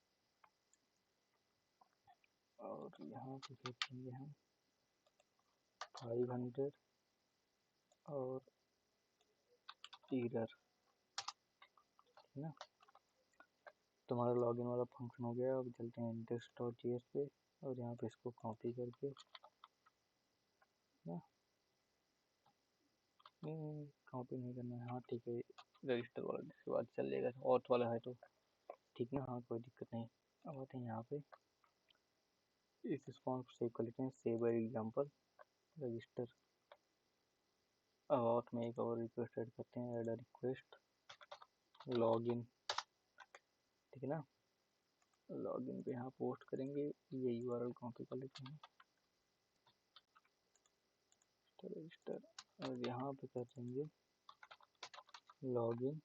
और यहाँ पे भेजेंगे हम 500 और एरर, है ना। तो हमारा लॉगिन वाला फंक्शन हो गया। अब चलते हैं index.js पे, और यहाँ पे इसको कॉपी करके ना, कॉपी नहीं करना है, हाँ ठीक है, रजिस्टर वाला इसके बाद चल जाएगा, ऑथ वाला है तो ठीक ना, हाँ कोई दिक्कत नहीं। अब आते हैं यहाँ पे इस रिस्पॉन्स को सेव कर लेते हैं, सेव बाय एग्जांपल रजिस्टर। अब ऑथ में एक और रिक्वेस्ट ऐड करते हैं, ऐड रिक्वेस्ट लॉगिन, ठीक है ना। लॉगिन पे यहाँ पोस्ट करेंगे, ये यूआरएल कॉपी कर लेते हैं तो रजिस्टर, और यहाँ पे कर देंगे लॉगिन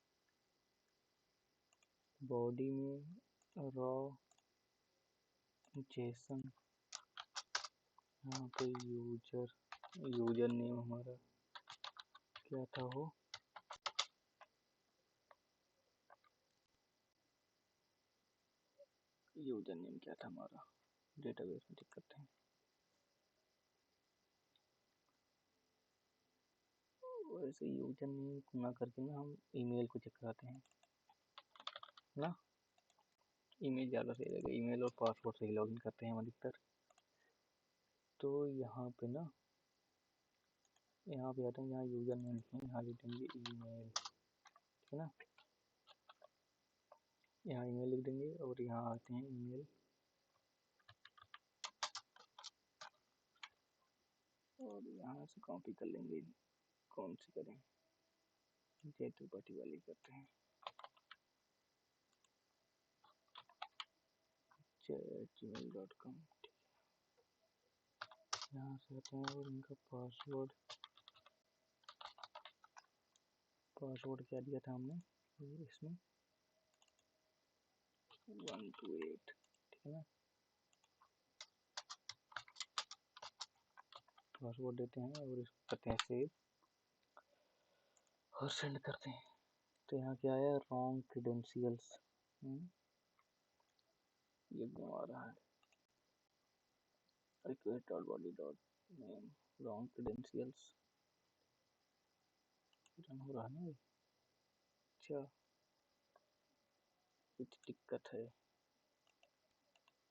बॉडी में रॉ जेसन, यहाँ पे यूजर नेम हमारा क्या था, हो यूजर नेम क्या था हमारा, डेटाबेस में चेक करते हैं। वैसे यूजर नेम ना करके ना हम ईमेल को चेक कराते हैं ना, ईमेल ज़्यादा सही रहेगा, ईमेल और पासवर्ड से ही लॉगिन करते हैं हम अधिकतर। तो यहाँ पे ना, यहाँ पे आते हैं, यहाँ यूजर नेम लिखेंगे, यहाँ लिख देंगे ईमेल, ठीक है ना, यहाँ ईमेल लिख देंगे और यहाँ आते हैं ईमेल और यहाँ से कॉपी कर लेंगे, कौन सी करें, त्रिपाठी वाली करते हैं, gmail.com, यहाँ से आते हैं और इनका पासवर्ड क्या दिया था हमने इसमें 128, ठीक है ना, पासवर्ड देते हैं और इसको करते हैं सेव और सेंड करते हैं। तो यहाँ क्या आया, रॉन्ग क्रेडेंशियल्स, ये घुमा रहा है, request.body.name रॉन्ग क्रेडेंशियल्स रन हो रहा है ना, अच्छा कुछ दिक्कत है,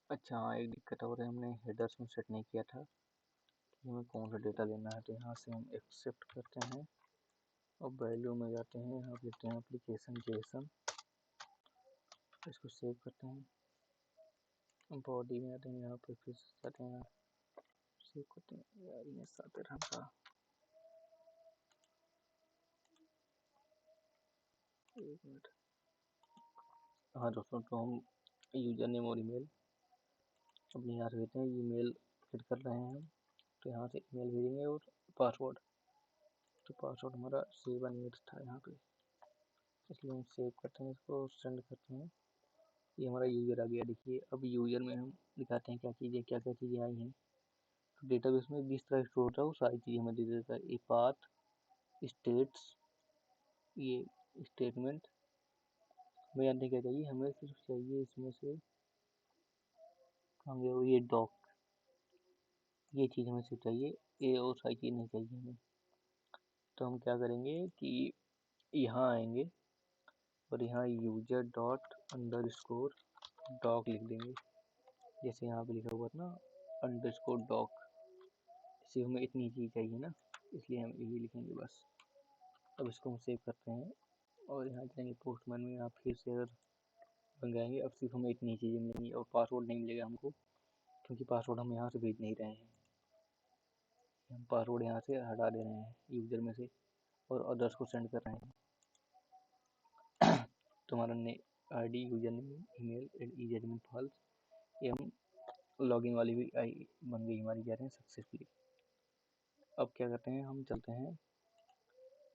अच्छा हाँ एक दिक्कत और है, हमने हेडर्स में सेट नहीं किया था कि हमें कौन सा डेटा लेना है। तो यहाँ से हम एक्सेप्ट करते हैं और वैल्यू में जाते हैं, यहाँ लिखते हैं एप्लीकेशन जेसन, इसको सेव करते हैं, बॉडी में आते हैं, यहाँ पे फिर जाते हैं, सेव करते हैं, यार ये 7 का, एक मिनट, हाँ दोस्तों, तो हम यूजर नेम और ईमेल अपने यहाँ से देते हैं, ईमेल फिट कर रहे हैं हम, तो यहाँ से ईमेल भेजेंगे और पासवर्ड, तो पासवर्ड हमारा 78 था यहाँ पे, इसलिए हम सेव करते हैं इसको और सेंड करते हैं। ये हमारा यूजर आ गया, देखिए अब यूजर में हम दिखाते हैं क्या चीज़ें आई हैं। तो डेटाबेस में जिस तरह स्टोर होता है वो सारी चीज़ें हमें दे देता है, ये पाथ, स्टेट्स, ये स्टेटमेंट, हमें जानते क्या चाहिए, हमें सिर्फ चाहिए इसमें से कहाँ गया, ये डॉक, ये चीज़ हमें सिर्फ चाहिए, ये और सारी चीज़ नहीं चाहिए हमें। तो हम क्या करेंगे कि यहाँ आएंगे और यहाँ user dot underscore doc लिख देंगे, जैसे यहाँ पे लिखा हुआ था ना अंडर स्कोर डॉक, सिर्फ हमें इतनी चीज़ चाहिए ना, इसलिए हम यही लिखेंगे बस। अब इसको हम सेव करते हैं और यहाँ जाएंगे पोस्टमैन में, आप फिर से अगर मंगाएंगे, अब सिर्फ हमें इतनी चीज़ें मिलेंगी और पासवर्ड नहीं मिलेगा हमको, क्योंकि पासवर्ड हम यहाँ से भेज नहीं रहे हैं, हम पासवर्ड यहाँ से हटा दे रहे हैं यूजर में से और अदर्स को सेंड कर रहे हैं। तो हमारा ID user name email is admin false, ये हम लॉगिन वाली भी आई बन गई हमारी, कह रहे हैं सक्सेसफुली। अब क्या करते हैं, हम चलते हैं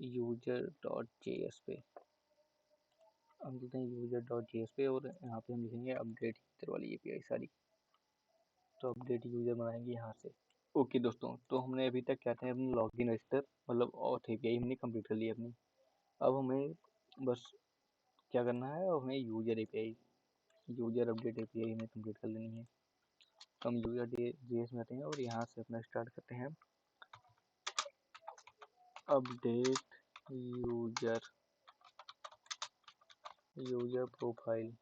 user.js पे, हम चलते हैं user.js पे और यहाँ पे हम लिखेंगे अपडेट यूजर वाली API सारी, तो अपडेट यूजर बनाएंगे यहाँ से। ओके दोस्तों, तो हमने अभी तक क्या था, अपनी लॉगिन रजिस्टर मतलब ऑथ API हमने कंप्लीट कर ली अपनी। अब हमें बस क्या करना है, हमें यूजर अपडेट API हमें कंप्लीट कर लेनी है। तो हम user.js में आते हैं और यहाँ से अपना स्टार्ट करते हैं अपडेट यूजर प्रोफाइल।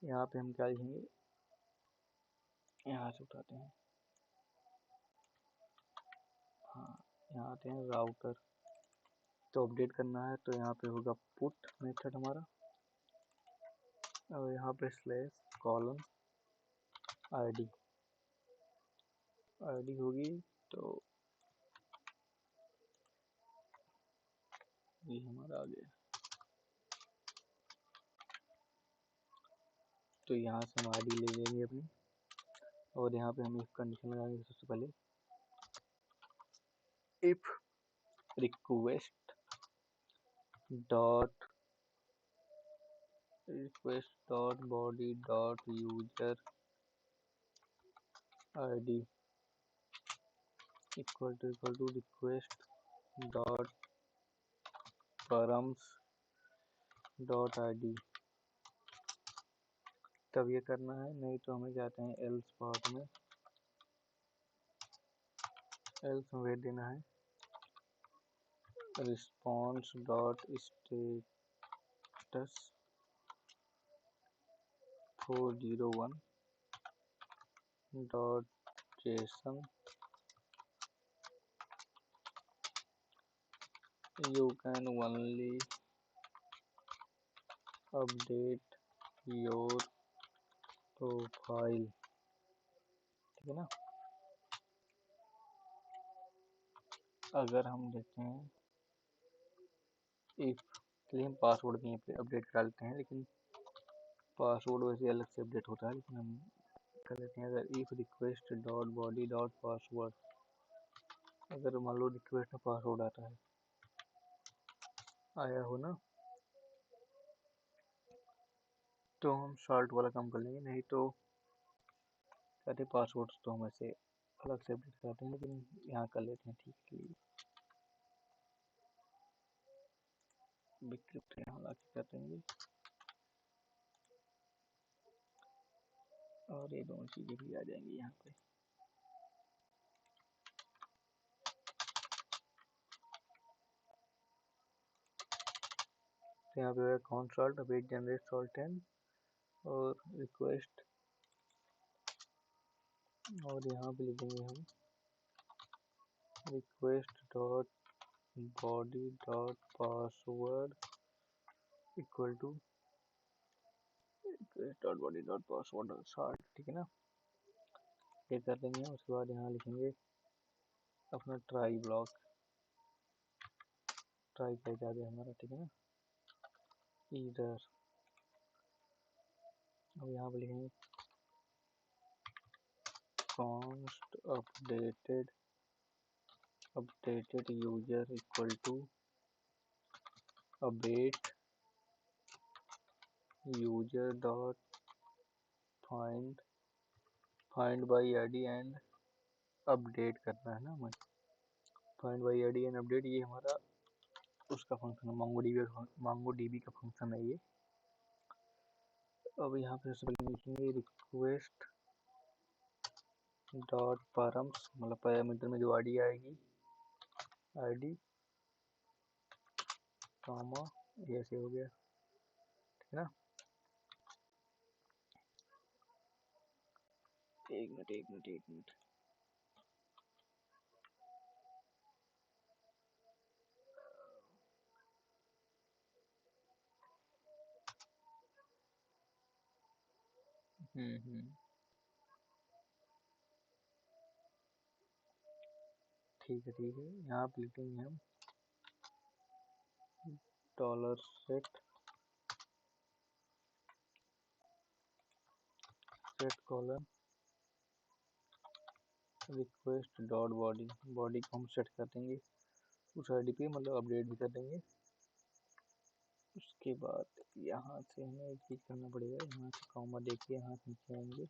यहाँ पे हम क्या लिखेंगे, यहाँ से उठाते हैं, हाँ यहाँ आते हैं राउटर, तो अपडेट करना है तो यहाँ पे होगा पुट मेथड हमारा और यहाँ पे /: आईडी होगी, तो ये हमारा आ गया। तो यहाँ से हम आईडी ले लेंगे अपनी और यहाँ पे हम एक कंडीशन लगाएंगे सबसे पहले, if request dot request dot body dot user ID equal to request dot params dot ID. तब ये करना है, नहीं तो हमें जाते हैं एल्स पार्ट में। एल्स में देना है response dot status 401 dot JSON you can only update your profile। ठीक है ना। अगर हम देते हैं इफ के लिए हम पासवर्ड भी यहाँ पे अपडेट करा लेते हैं, लेकिन पासवर्ड वैसे अलग से अपडेट होता है, लेकिन हम कर लेते हैं। अगर if request dot body dot password, अगर मान लो रिक्वेस्ट में पासवर्ड आता है, आया हो ना, तो हम शॉर्ट वाला काम कर लेंगे। नहीं तो कहते पासवर्ड तो हम ऐसे अलग से अपडेट कराते हैं, लेकिन यहाँ कर लेते हैं। ठीक है, विक्रिप्ट यहाँ ला के कर देंगे और ये दोनों चीजें भी आ जाएंगी यहाँ पे। तो यहाँ पे const salt await generate salt and और रिक्वेस्ट, और यहाँ पे लिखेंगे हम request dot body dot password equal to request dot body dot password salt. ठीक है ना, ये कर देंगे। उसके बाद यहाँ लिखेंगे अपना ट्राई ब्लॉक, ट्राई का जा गया हमारा। ठीक है ना, इधर अब यहाँ पे लिखेंगे const updated user equal to update user dot find by ID and update करना है ना हमें। Find by ID and update ये हमारा उसका फंक्शन है, MongoDB का फंक्शन है ये। अब यहाँ पे सबसे पहले लिखेंगे रिक्वेस्ट डॉट परम्स, मतलब पैरामीटर में जो आईडी आएगी, आईडी कॉमा ये ऐसे हो गया। ठीक है ना, एक मिनट। ठीक है। यहाँ पे लिखेंगे हम dollar set colon request dot body, body को हम सेट कर देंगे उस आईडी पे, मतलब अपडेट भी कर देंगे। उसके बाद यहाँ से हमें एक चीज़ करना पड़ेगा, यहाँ से कॉमा देखिए यहाँ से नीचे आएंगे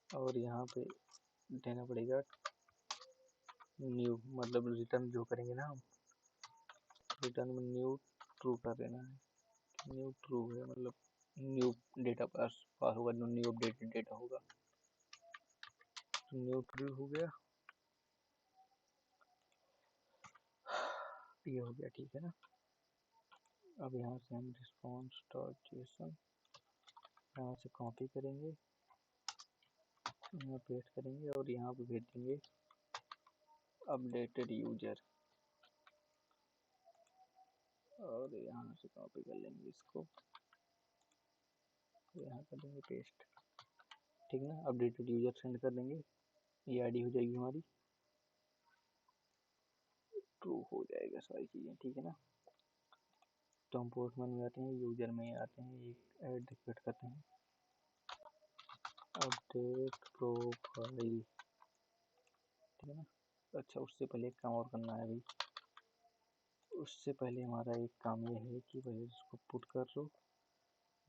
और यहाँ पे देना पड़ेगा न्यू, मतलब रिटर्न जो करेंगे ना हम, रिटर्न में न्यू ट्रू कर देना है। न्यू ट्रू है, मतलब न्यू डेटा पास होगा, न्यू अपडेटेड डेटा होगा। तो न्यू ट्रू हो गया, ये हो गया। ठीक है ना, अब यहाँ से हम रिस्पॉन्स डॉट जेसन यहाँ से कॉपी करेंगे, यहाँ पेस्ट करेंगे और यहाँ पे भेज देंगे अपडेटेड यूजर, और यहाँ से कॉपी कर लेंगे इसको, यहाँ कर देंगे पेस्ट। ठीक है ना, अपडेटेड यूजर सेंड कर देंगे, ये आईडी हो जाएगी हमारी, ट्रू हो जाएगा सारी चीज़ें। ठीक है ना, तो हम पोस्टमैन में आते हैं, यूजर में आते हैं, एक ऐड डिक्रिएट करते हैं अपडेट प्रोफाइल। ठीक है ना, अच्छा उससे पहले एक काम और करना है भाई, उससे पहले हमारा एक काम ये है कि पहले इसको पुट कर लो,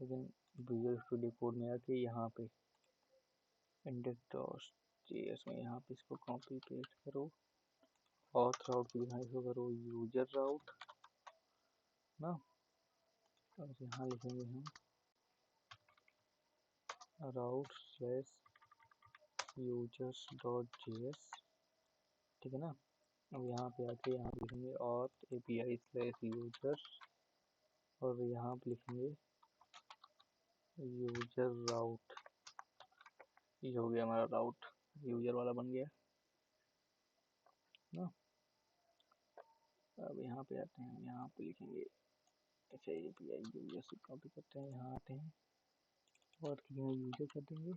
लेकिन विजुअल स्टूडियो कोड में आके यहाँ पे index.js में यहाँ पे इसको कॉपी पेस्ट करो, ऑथ राउट की जगह इसको करो यूजर राउट ना, और यहाँ लिखेंगे हम राउट स्लैश यूजर्स डॉट जेएस, ठीक है ना। अब यहाँ पे आके यहाँ लिखेंगे ऑथ एपीआई स्लैश यूजर, और यहाँ पे लिखेंगे यूजर राउट। ये हो गया हमारा राउट, यूजर वाला बन गया ना। अब यहाँ पे आते हैं, यहाँ पे लिखेंगे अच्छा एपीआई यूजर से कॉपी करते हैं, यहाँ आते हैं और यहाँ यूजर कर देंगे,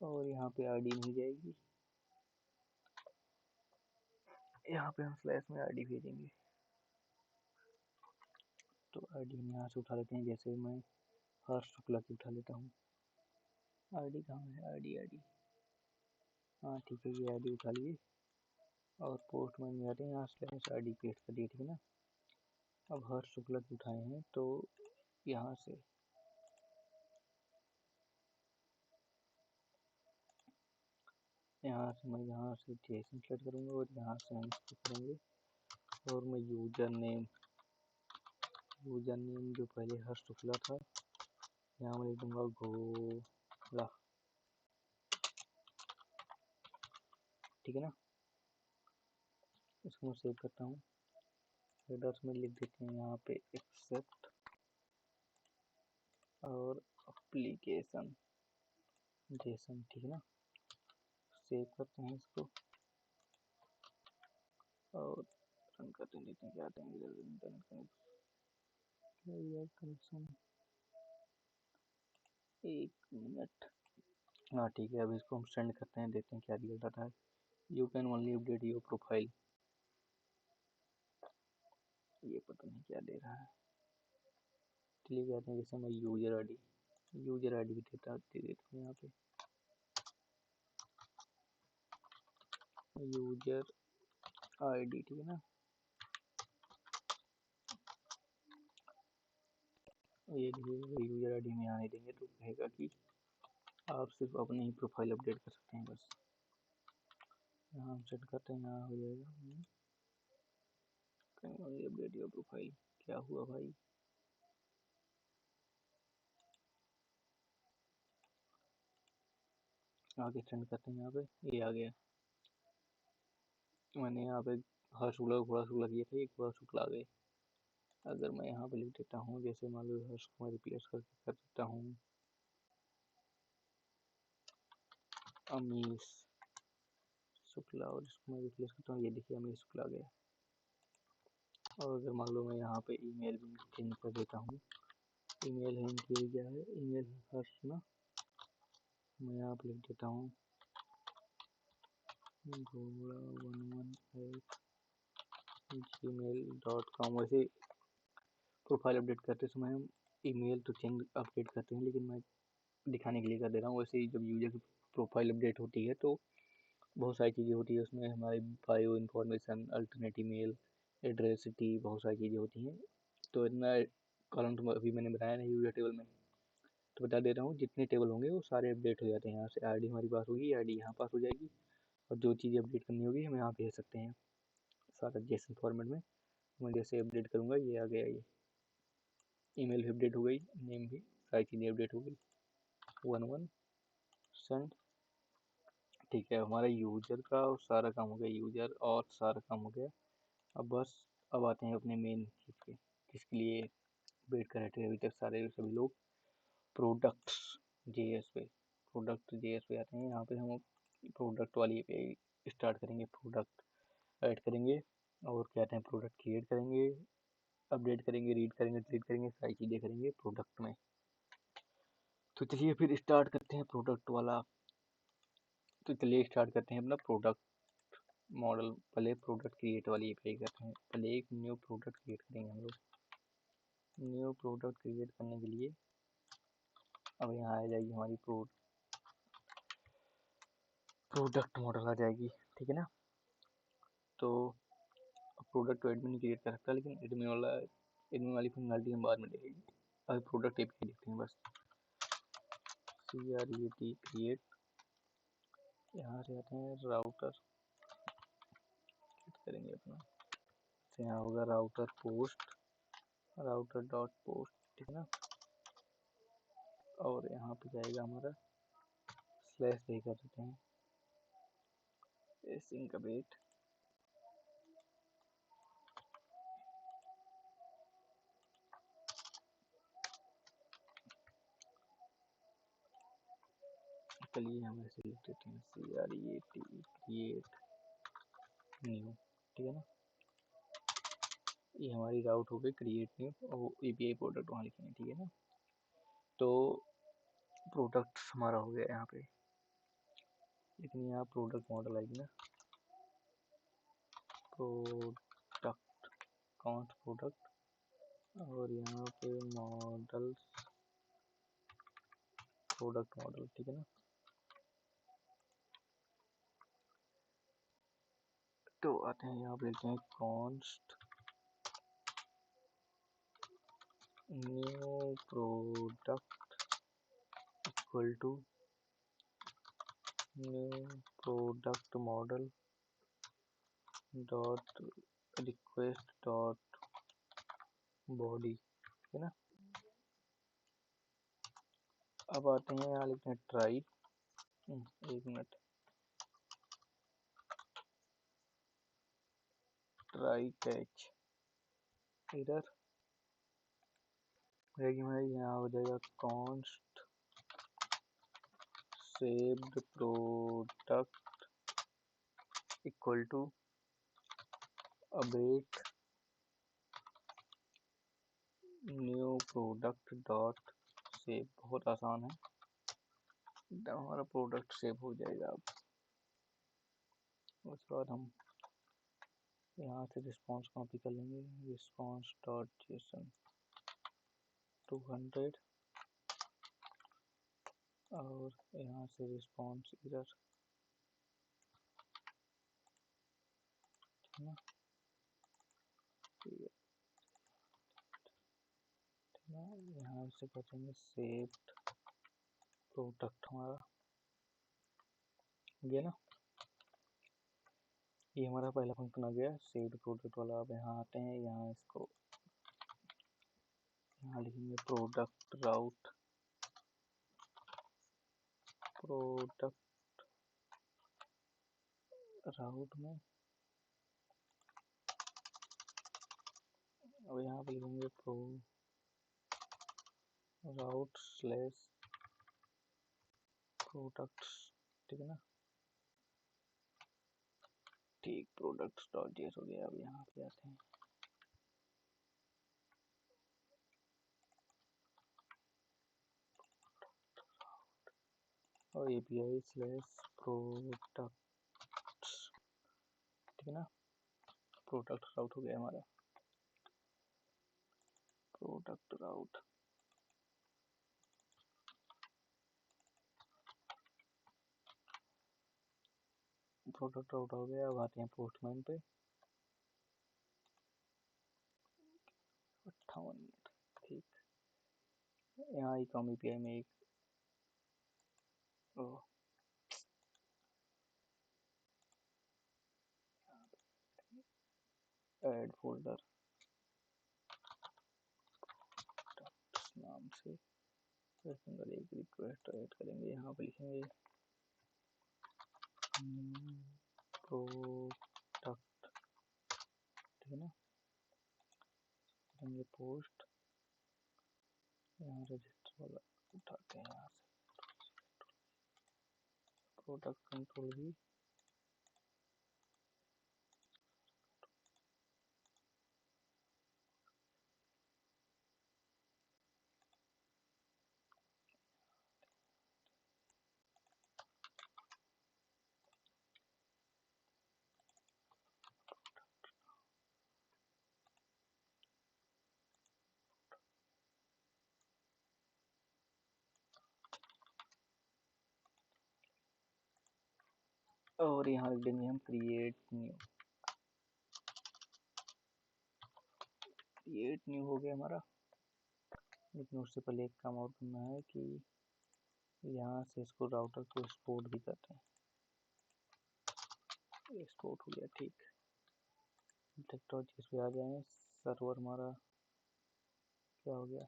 और यहाँ पे आईडी नहीं जाएगी, यहाँ पे हम स्लैश में आईडी भेजेंगे। तो आईडी हम यहाँ से उठा लेते हैं, जैसे मैं हर्ष शुक्ला की उठा लेता हूँ। आईडी कहाँ है, आईडी हाँ ठीक है, ये आईडी उठा लिए और पोस्टमैन में आते हैं, यहाँ स्लैश आईडी पेस्ट कर दिए, ठीक है ना। अब हर्ष शुक्ला की उठाए हैं तो यहाँ से मैं यहाँ से जेसन सेलेक्ट करूँगा और यहाँ से हम इसको करेंगे, और मैं यूजर नेम जो पहले हर्ष शुक्ला था यहाँ मैं लिख दूँगा गोला, ठीक है ना। इसको मैं सेव करता हूँ, हेडर्स में लिख देते हैं यहाँ पे एक्सेप्ट और एप्लीकेशन जेसन, ठीक है ना। सेव करते हैं इसको और रन करते हैं, देखते हैं क्या आते हैं। कनेक्शन 1 मिनट, हाँ ठीक है। अब इसको हम सेंड करते हैं, देखते हैं क्या रिजल्ट आता है। You can only update your profile, ये पता नहीं क्या दे रहा है। चलिए कहते हैं जैसे मैं यूजर आईडी भी दे देता हूँ यहाँ पे यूजर आईडी, ठीक है ना। ये यूजर आईडी में आने देंगे तो कहेगा कि आप सिर्फ अपनी ही प्रोफाइल अपडेट कर सकते हैं, बस यहाँ हम सेट करते हैं, यहाँ हो जाएगा अपडेट योर प्रोफाइल। क्या हुआ भाई, आगे सेंड करते हैं, यहाँ पे ये आ गया। मैंने यहाँ पे हर शुक्ला को घोड़ा शुक्ला किया था, एक घोड़ा शुक्ला आ गए। अगर मैं यहाँ पे लिख देता हूँ, जैसे मान लो हर्ष को मैं रिप्लेस करके कर देता हूँ अमीश शुक्ला, और इसको मैं रिप्लेस करता हूँ, ये देखिए अमीश शुक्ला आ गया। और अगर मान लो मैं यहाँ पे ईमेल भी चेंज कर देता हूँ, ईमेल है इनकी क्या है, ईमेल हर्ष ना, मैं यहाँ पे लिख देता हूँ घोड़ा11@gmail.com। वैसे प्रोफाइल अपडेट करते समय हम ईमेल तो चेंज अपडेट करते हैं, लेकिन मैं दिखाने के लिए कर दे रहा हूँ। वैसे ही जब यूजर की प्रोफाइल अपडेट होती है तो बहुत सारी चीज़ें होती है उसमें, हमारी bio information, alternate email address city, बहुत सारी चीज़ें होती हैं। तो इतना कॉलम तो अभी मैंने बनाया नहीं यूजर टेबल में, तो बता दे रहा हूँ जितने टेबल होंगे वो सारे अपडेट हो जाते हैं। यहाँ से आईडी हमारी पास होगी, आईडी यहाँ पास हो जाएगी, और जो चीज़ें अपडेट करनी होगी हम यहाँ भेज सकते हैं सारा जेसन फॉर्मेट में। मैं जैसे अपडेट करूँगा ये आ गया, ये ईमेल भी अपडेट हो गई, नेम भी, सारी चीज़ें अपडेट हो गई। 11 सेंड, ठीक है। हमारा यूजर का सारा काम हो गया, यूजर और सारा काम हो गया। अब आते हैं अपने मेन चीज़ पे, जिसके लिए वेट कर रहे थे अभी तक सारे सभी लोग, प्रोडक्ट्स जेएस पे आते हैं। यहाँ पे हम प्रोडक्ट वाली पे स्टार्ट करेंगे, प्रोडक्ट ऐड करेंगे और क्या कहते हैं प्रोडक्ट क्रिएट करेंगे, अपडेट करेंगे, रीड करेंगे, डिलीट करेंगे, सारी चीज़ें करेंगे प्रोडक्ट में। तो चलिए फिर स्टार्ट करते हैं प्रोडक्ट वाला। तो चलिए स्टार्ट करते हैं अपना प्रोडक्ट मॉडल। पहले प्रोडक्ट क्रिएट वाली एपीआई करते हैं, पहले एक न्यू प्रोडक्ट क्रिएट करेंगे हम लोग। न्यू प्रोडक्ट क्रिएट करने के लिए अब यहाँ आ जाएगी हमारी प्रोडक्ट मॉडल आ जाएगी, ठीक है ना। तो प्रोडक्ट तो एडमिन क्रिएट कर सकता है, लेकिन एडमिन वाली फंक्शनलिटी हम बाद में देखेंगे। अभी प्रोडक्ट एपीआई लिखते हैं बस, CREAT क्रिएट। यहाँ से आते हैं राउटर, करेंगे अपना, तो यहाँ होगा router post, router dot post, ठीक है ना। और यहाँ पे जाएगा हमारा स्लैश दे कर देते हैं सिंकबेट, चलिए हम ऐसे लिख देते हैं CREAT क्रिएट न्यू, ठीक है ना। ये हमारी राउट हो गई क्रिएट न्यू, और एपीआई प्रोडक्ट वहाँ लिखेंगे, ठीक है ना। तो प्रोडक्ट हमारा हो गया यहाँ पे, लेकिन यहाँ प्रोडक्ट मॉडल आएगी ना, प्रोडक्ट काउंट प्रोडक्ट, और यहाँ पे मॉडल प्रोडक्ट मॉडल, ठीक है ना। तो आते हैं यहाँ पे लिखते हैं const new product equal to new product model dot request dot body, ठीक है ना। अब आते हैं यहाँ लिखते हैं ट्राई, एक मिनट, ट्राई कैच एरर रहेगी हमारी। यहाँ हो जाएगा const saved product equal to await new product dot save. बहुत आसान है, हमारा प्रोडक्ट सेव हो जाएगा। अब उसके बाद हम यहाँ से रिस्पॉन्स कॉपी कर लेंगे, रिस्पॉन्स डॉट जेसन 200, और यहाँ से रिस्पॉन्स एरर, ठीक है ना, यहाँ से करेंगे सेव्ड प्रोडक्ट, हमारा गया ना। ये हमारा पहला फंक्शन आ गया सेव्ड प्रोडक्ट वाला। अब यहाँ आते हैं, यहाँ इसको यहाँ लिखेंगे प्रोडक्ट राउट, प्रोडक्ट राउट में, अब यहाँ पे लिखेंगे प्रो राउट स्लैश प्रोडक्ट्स, ठीक है ना। ठीक, प्रोडक्ट्स डॉट जेएस हो गया। अब यहाँ पे आते हैं, और एपीआई स्लैश प्रोडक्ट्स, ठीक है ना। प्रोडक्ट राउट हो गया हमारा, प्रोडक्ट राउट, प्रोडक्ट राउट हो गया। अब आते हैं पोस्टमैन पे, 58 मिनट, ठीक। यहाँ ही कम एपीआई में एक ऐड फोल्डर नाम से अंदर एक रिक्वेस्ट ऐड करेंगे। यहाँ पे लिखेंगे प्रोडक्ट, ठीक है ना। करेंगे पोस्ट, यहाँ रजिस्टर वाला उठाते हैं, यहाँ से प्रोडक्ट कंट्रोल भी, और यहाँ लिख देंगे हम क्रिएट न्यू, क्रिएट न्यू हो गया हमारा, लेकिन उससे पहले एक काम और करना है कि यहाँ से इसको राउटर को एक्सपोर्ट भी करते हैं। एक्सपोर्ट हो गया, ठीक। टेक्नोलॉजी पे आ जाए, सर्वर हमारा क्या हो गया।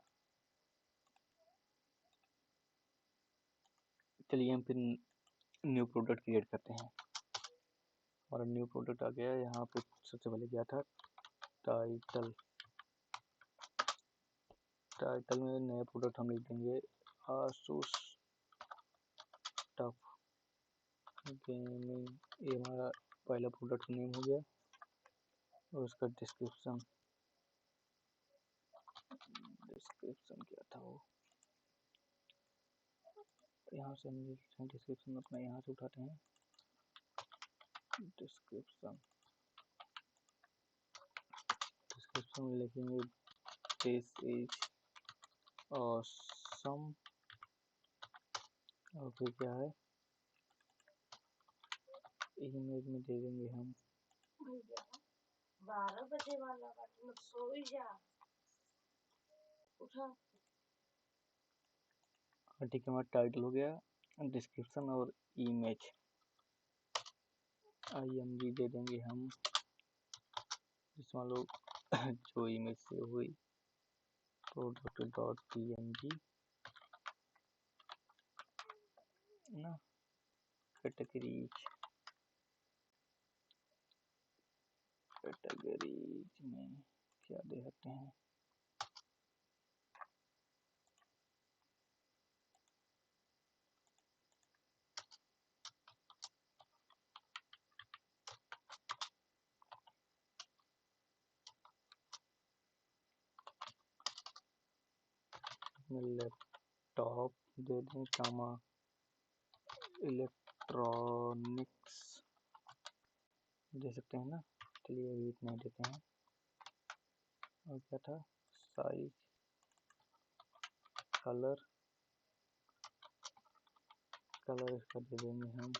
चलिए हम फिर न्यू प्रोडक्ट क्रिएट करते हैं। और न्यू प्रोडक्ट आ गया। यहाँ पे सबसे पहले क्या था, टाइटल। टाइटल में नया प्रोडक्ट हम लिख देंगे आसूस टफ गेमिंग। ये हमारा पहला प्रोडक्ट नेम हो गया। और उसका डिस्क्रिप्शन क्या था वो, यहाँ से हम डिस्क्रिप्शन अपना यहाँ से उठाते हैं। डिस्क्रिप्शन में लिखेंगे दिस इज ऑसम। और फिर क्या है, इमेज में दे देंगे हम 12 बजे वाला मत सो ही जा, उठा। ठीक है, हमारा टाइटल हो गया, डिस्क्रिप्शन और इमेज। IMG दे देंगे हम, जिसमें लोग जो इमेज से हुई product.png ना। कैटेगरीज में क्या दे सकते हैं, लैपटॉप दे दें, कामा इलेक्ट्रॉनिक्स दे सकते हैं ना। चलिए अभी इतना देते हैं। और क्या था, साइज, कलर इसका दे देंगे हम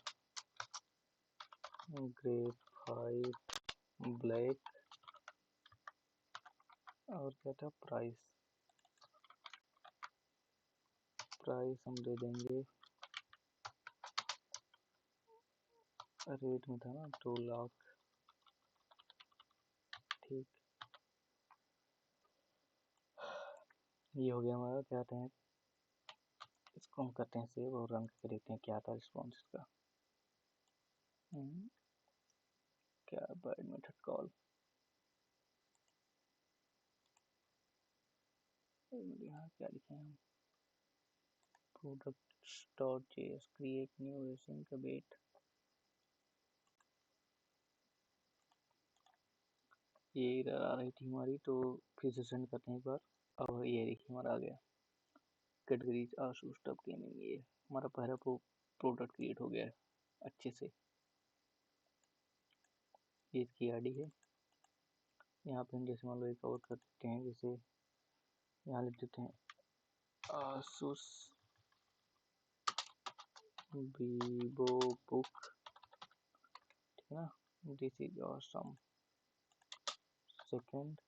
ग्रेफाइट ब्लैक। और क्या था, प्राइस हम दे देंगे, रेट में था ना 2 लाख, ठीक। ये हो गया हमारा। क्या कहते हैं, इसको हम करते हैं सेव और रन करके देखते हैं क्या था रिस्पॉन्स इसका। क्या बैड मेथड कॉल, यहाँ क्या लिखे हम, products.js क्रिएट न्यू रेसिंग का बेट। ये एरर आ रही थी हमारी, तो फिर से सेंड करते हैं एक बार। और ये देखिए हमारा आ गया, कैटेगरीज आसूस टफ गेमिंग। ये हमारा पहला प्रोडक्ट क्रिएट हो गया है अच्छे से। ये इसकी आईडी है। यहाँ पे हम जैसे मान लो एक और कर देते हैं, जैसे यहाँ लिख देते हैं आसूस वीवो बुक, ठीक है ना। This is awesome. Second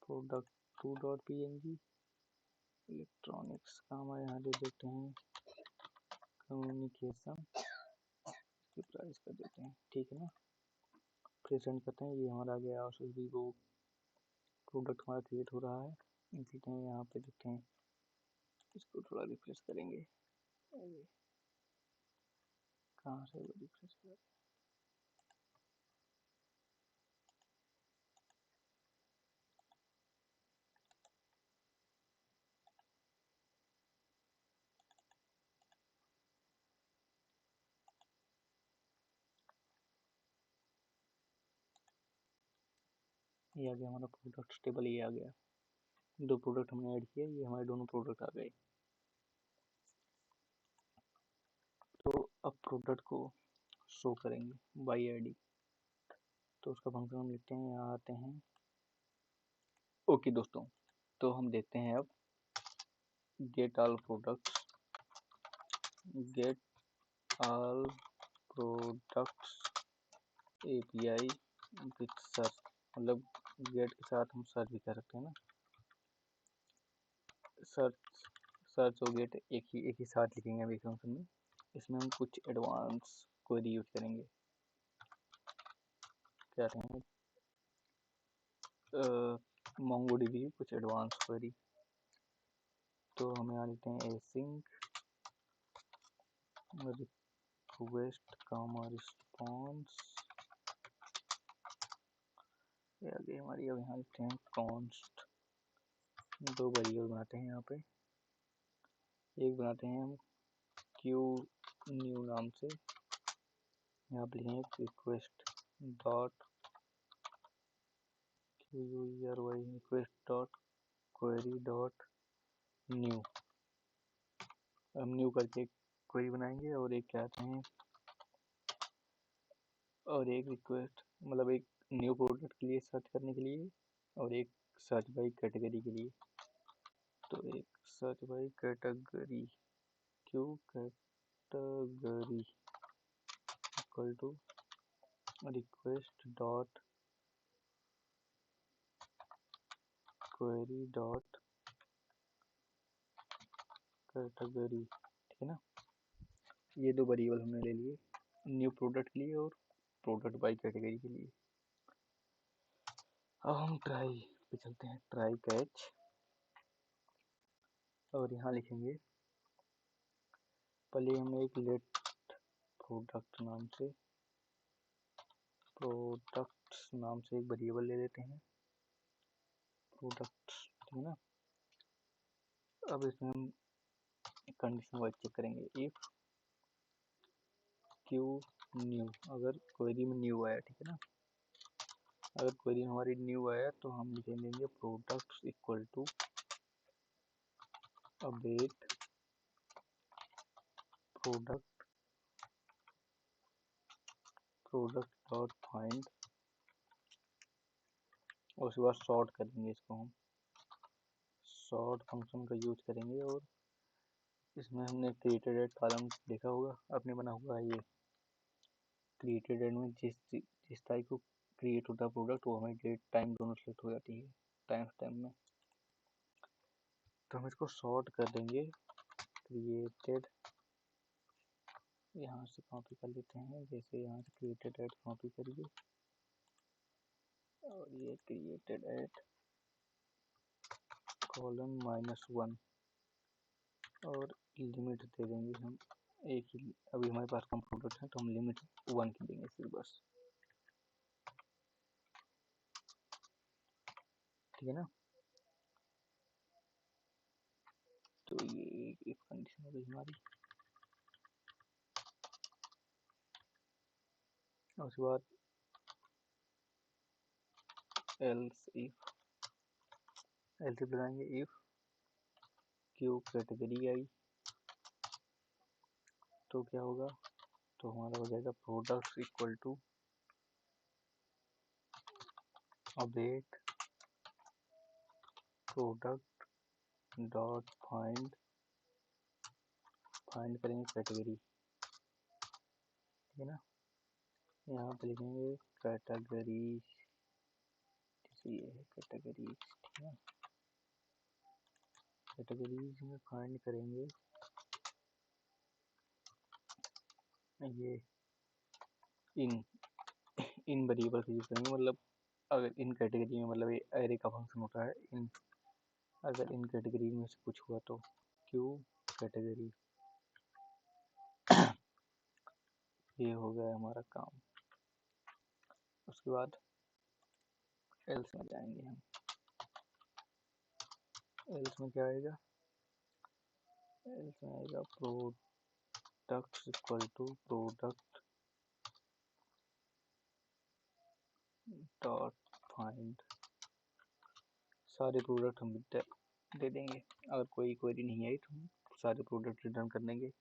product 2.png electronics का हमारे यहाँ दे देते हैं कम्युनिकेशन, इसकी प्राइस कर देते हैं, ठीक है ना। प्रेजेंट करते हैं। ये हमारा आ गया आसूस वीवो प्रोडक्ट हमारा क्रिएट हो रहा है। देखते हैं यहाँ पे, देखते हैं इसको थोड़ा रिफ्रेश करेंगे। कहाँ से वो रिफ्रेश कर, ये आ गया हमारा प्रोडक्ट टेबल। ये आ गया, 2 प्रोडक्ट हमने ऐड किए, ये हमारे दोनों प्रोडक्ट आ गए। तो अब प्रोडक्ट को शो करेंगे बाई आईडी, तो उसका फंक्शन हम लिखते हैं, यहाँ आते हैं। ओके दोस्तों, तो हम देखते हैं अब get all products, get all products API with search, मतलब गेट के साथ हम सर्च भी कर सकते हैं ना, सर्च और गेट एक ही साथ लिखेंगे अभी फंक्शन में। इसमें हम कुछ एडवांस क्वेरी यूज करेंगे। क्या रहेंगे? MongoDB कुछ एडवांस क्वेरी। तो हम यहाँ लिखते हैं async request response, आगे हमारी अब यहाँ लिखते हैं const। दो वेरिएबल बनाते हैं यहाँ पे, एक बनाते हैं हम क्यू न्यू नाम से, यहाँ पे लिखेंगे request dot request dot query dot new. हम न्यू करके क्वेरी बनाएंगे और एक क्या कहते हैं, और एक रिक्वेस्ट मतलब एक न्यू प्रोडक्ट के लिए सर्च करने के लिए और एक सर्च बाई कैटेगरी के लिए। तो एक search by category q category equal to request dot query dot category, ठीक है ना। ये दो वेरिएबल हमने ले लिए न्यू प्रोडक्ट के लिए और प्रोडक्ट बाई कैटेगरी के लिए। अब हम ट्राई पे चलते हैं, ट्राई कैच, और यहाँ लिखेंगे पहले हम एक लेट प्रोडक्ट नाम से एक वेरिएबल ले लेते हैं प्रोडक्ट, ठीक है ना। अब इसमें हम कंडीशन वाइज चेक करेंगे, इफ क्यू न्यू, अगर क्वेरी में न्यू आया, ठीक है ना, अगर क्वेरी हमारी न्यू आया तो हम लिख देंगे product equal to update product dot find, और उसके बाद सॉर्ट कर देंगे इसको, हम सॉर्ट फंक्शन का यूज करेंगे। और इसमें हमने क्रिएटेड एड कॉलम देखा होगा, आपने बना हुआ है ये क्रिएटेड एड में जिस तारीख को क्रिएट होता है प्रोडक्ट वो हमें डेट टाइम दोनों सेलेक्ट हो जाती है टाइम में। तो हम इसको सॉर्ट कर देंगे, क्रिएटेड यहाँ से कॉपी कर लेते हैं, जैसे यहाँ से क्रिएटेड एड कॉपी करिए और ये क्रिएटेड एड कॉलन -1 और लिमिट दे देंगे हम एक ही, अभी हमारे पास कम प्रोडक्ट है तो हम लिमिट 1 की देंगे सिर्फ बस, ठीक है ना। तो ये एक कंडीशन हो गई हमारी। उसके बाद एल्स लगाएंगे, इफ क्यू कैटेगरी आई तो क्या होगा, तो हमारा हो जाएगा product equal to update product dot find करेंगे कैटेगरी, ठीक है ना। यहाँ पे लिखेंगे कैटेगरी, ये है कैटेगरी, ठीक है। कैटेगरीज में फाइंड करेंगे ये इन वेरिएबल का यूज करेंगे, मतलब अगर इन कैटेगरी में, मतलब ये एरे का फंक्शन होता है इन, अगर इन कैटेगरी में से कुछ हुआ तो क्यू कैटेगरी, ये हो गया हमारा काम। उसके बाद एल्स में जाएंगे हम, एल्स में क्या आएगा, एल्स में आएगा product equal to product dot find, सारे प्रोडक्ट हम दे देंगे, अगर कोई क्वेरी नहीं आई तो हम सारे प्रोडक्ट रिटर्न कर देंगे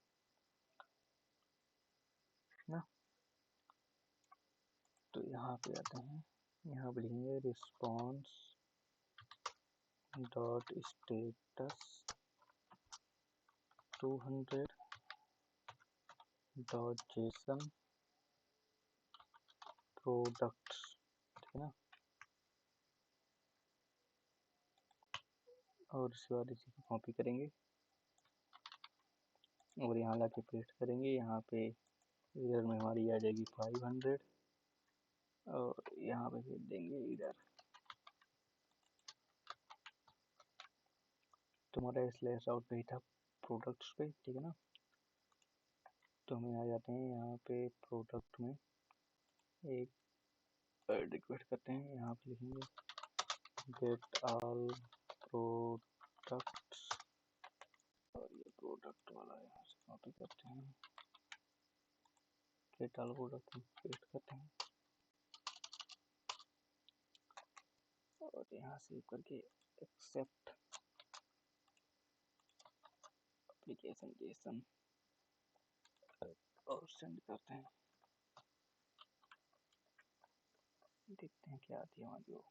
ना। तो यहाँ पे आते हैं, यहाँ पे लिखेंगे response dot status 200 dot JSON products, ठीक है ना। और उसके बाद इसी को कॉपी करेंगे और यहाँ लाके पेस्ट करेंगे। यहाँ पे इधर में हमारी आ जाएगी 500 और यहाँ पे भेज देंगे इधर। तुम्हारा स्लैश आउट पे ही था प्रोडक्ट्स पे, ठीक है ना। तो हम आ जाते हैं यहाँ पे प्रोडक्ट में, एक रिक्वेस्ट करते हैं। यहाँ पे लिखेंगे गेट ऑल प्रोडक्ट्स और ये प्रोडक्ट वाला यहाँ से कॉपी करते हैं, गेट ऑल प्रोडक्ट पेस्ट करते हैं और यहाँ सेव करके एक्सेप्ट एप्लीकेशन जेसन और सेंड करते हैं। देखते हैं क्या आती है हमारी वो।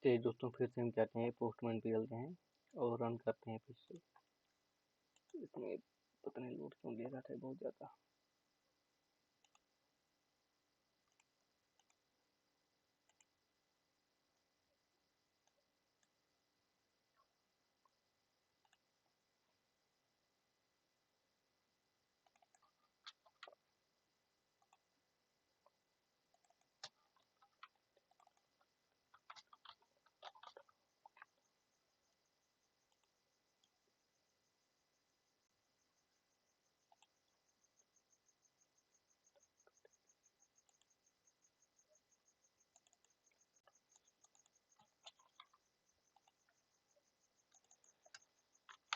तो दोस्तों फिर से हम कहते हैं पोस्टमैन पे चलते हैं और रन करते हैं फिर से। इसमें पता नहीं लोड क्यों ले रहा था बहुत ज़्यादा।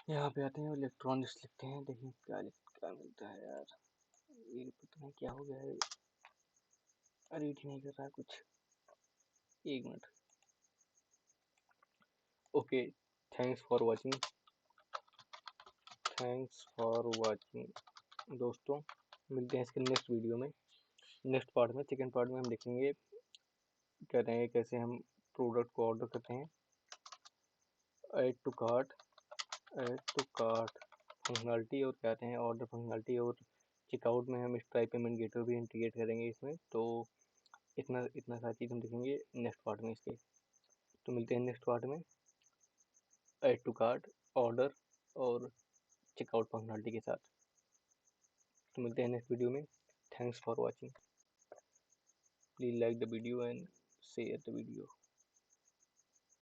यहाँ पे आते हैं इलेक्ट्रॉनिक्स लिखते हैं, देखिए क्या मिलता है यार। ये पता नहीं क्या हो गया है, रीड ही नहीं कर रहा है कुछ। एक minute. Okay, thanks for watching, thanks for watching दोस्तों। मिलते हैं इसके नेक्स्ट वीडियो में, नेक्स्ट पार्ट में। सेकेंड पार्ट में हम देखेंगे कहते हैं कैसे हम प्रोडक्ट को ऑर्डर करते हैं। ऐड टू कार्ट फंक्शनलिटी और कहते हैं ऑर्डर फंक्शनलिटी, और चेकआउट में हम स्ट्राइप पेमेंट गेटवे भी इंटीग्रेट करेंगे इसमें। तो इतना सारी चीज़ हम देखेंगे नेक्स्ट पार्ट में इसके। तो मिलते हैं नेक्स्ट पार्ट में ऐड टू कार्ट, ऑर्डर और चेकआउट फंक्शनलिटी के साथ। तो मिलते हैं नेक्स्ट वीडियो में। Thanks for watching, please like the video and share the video.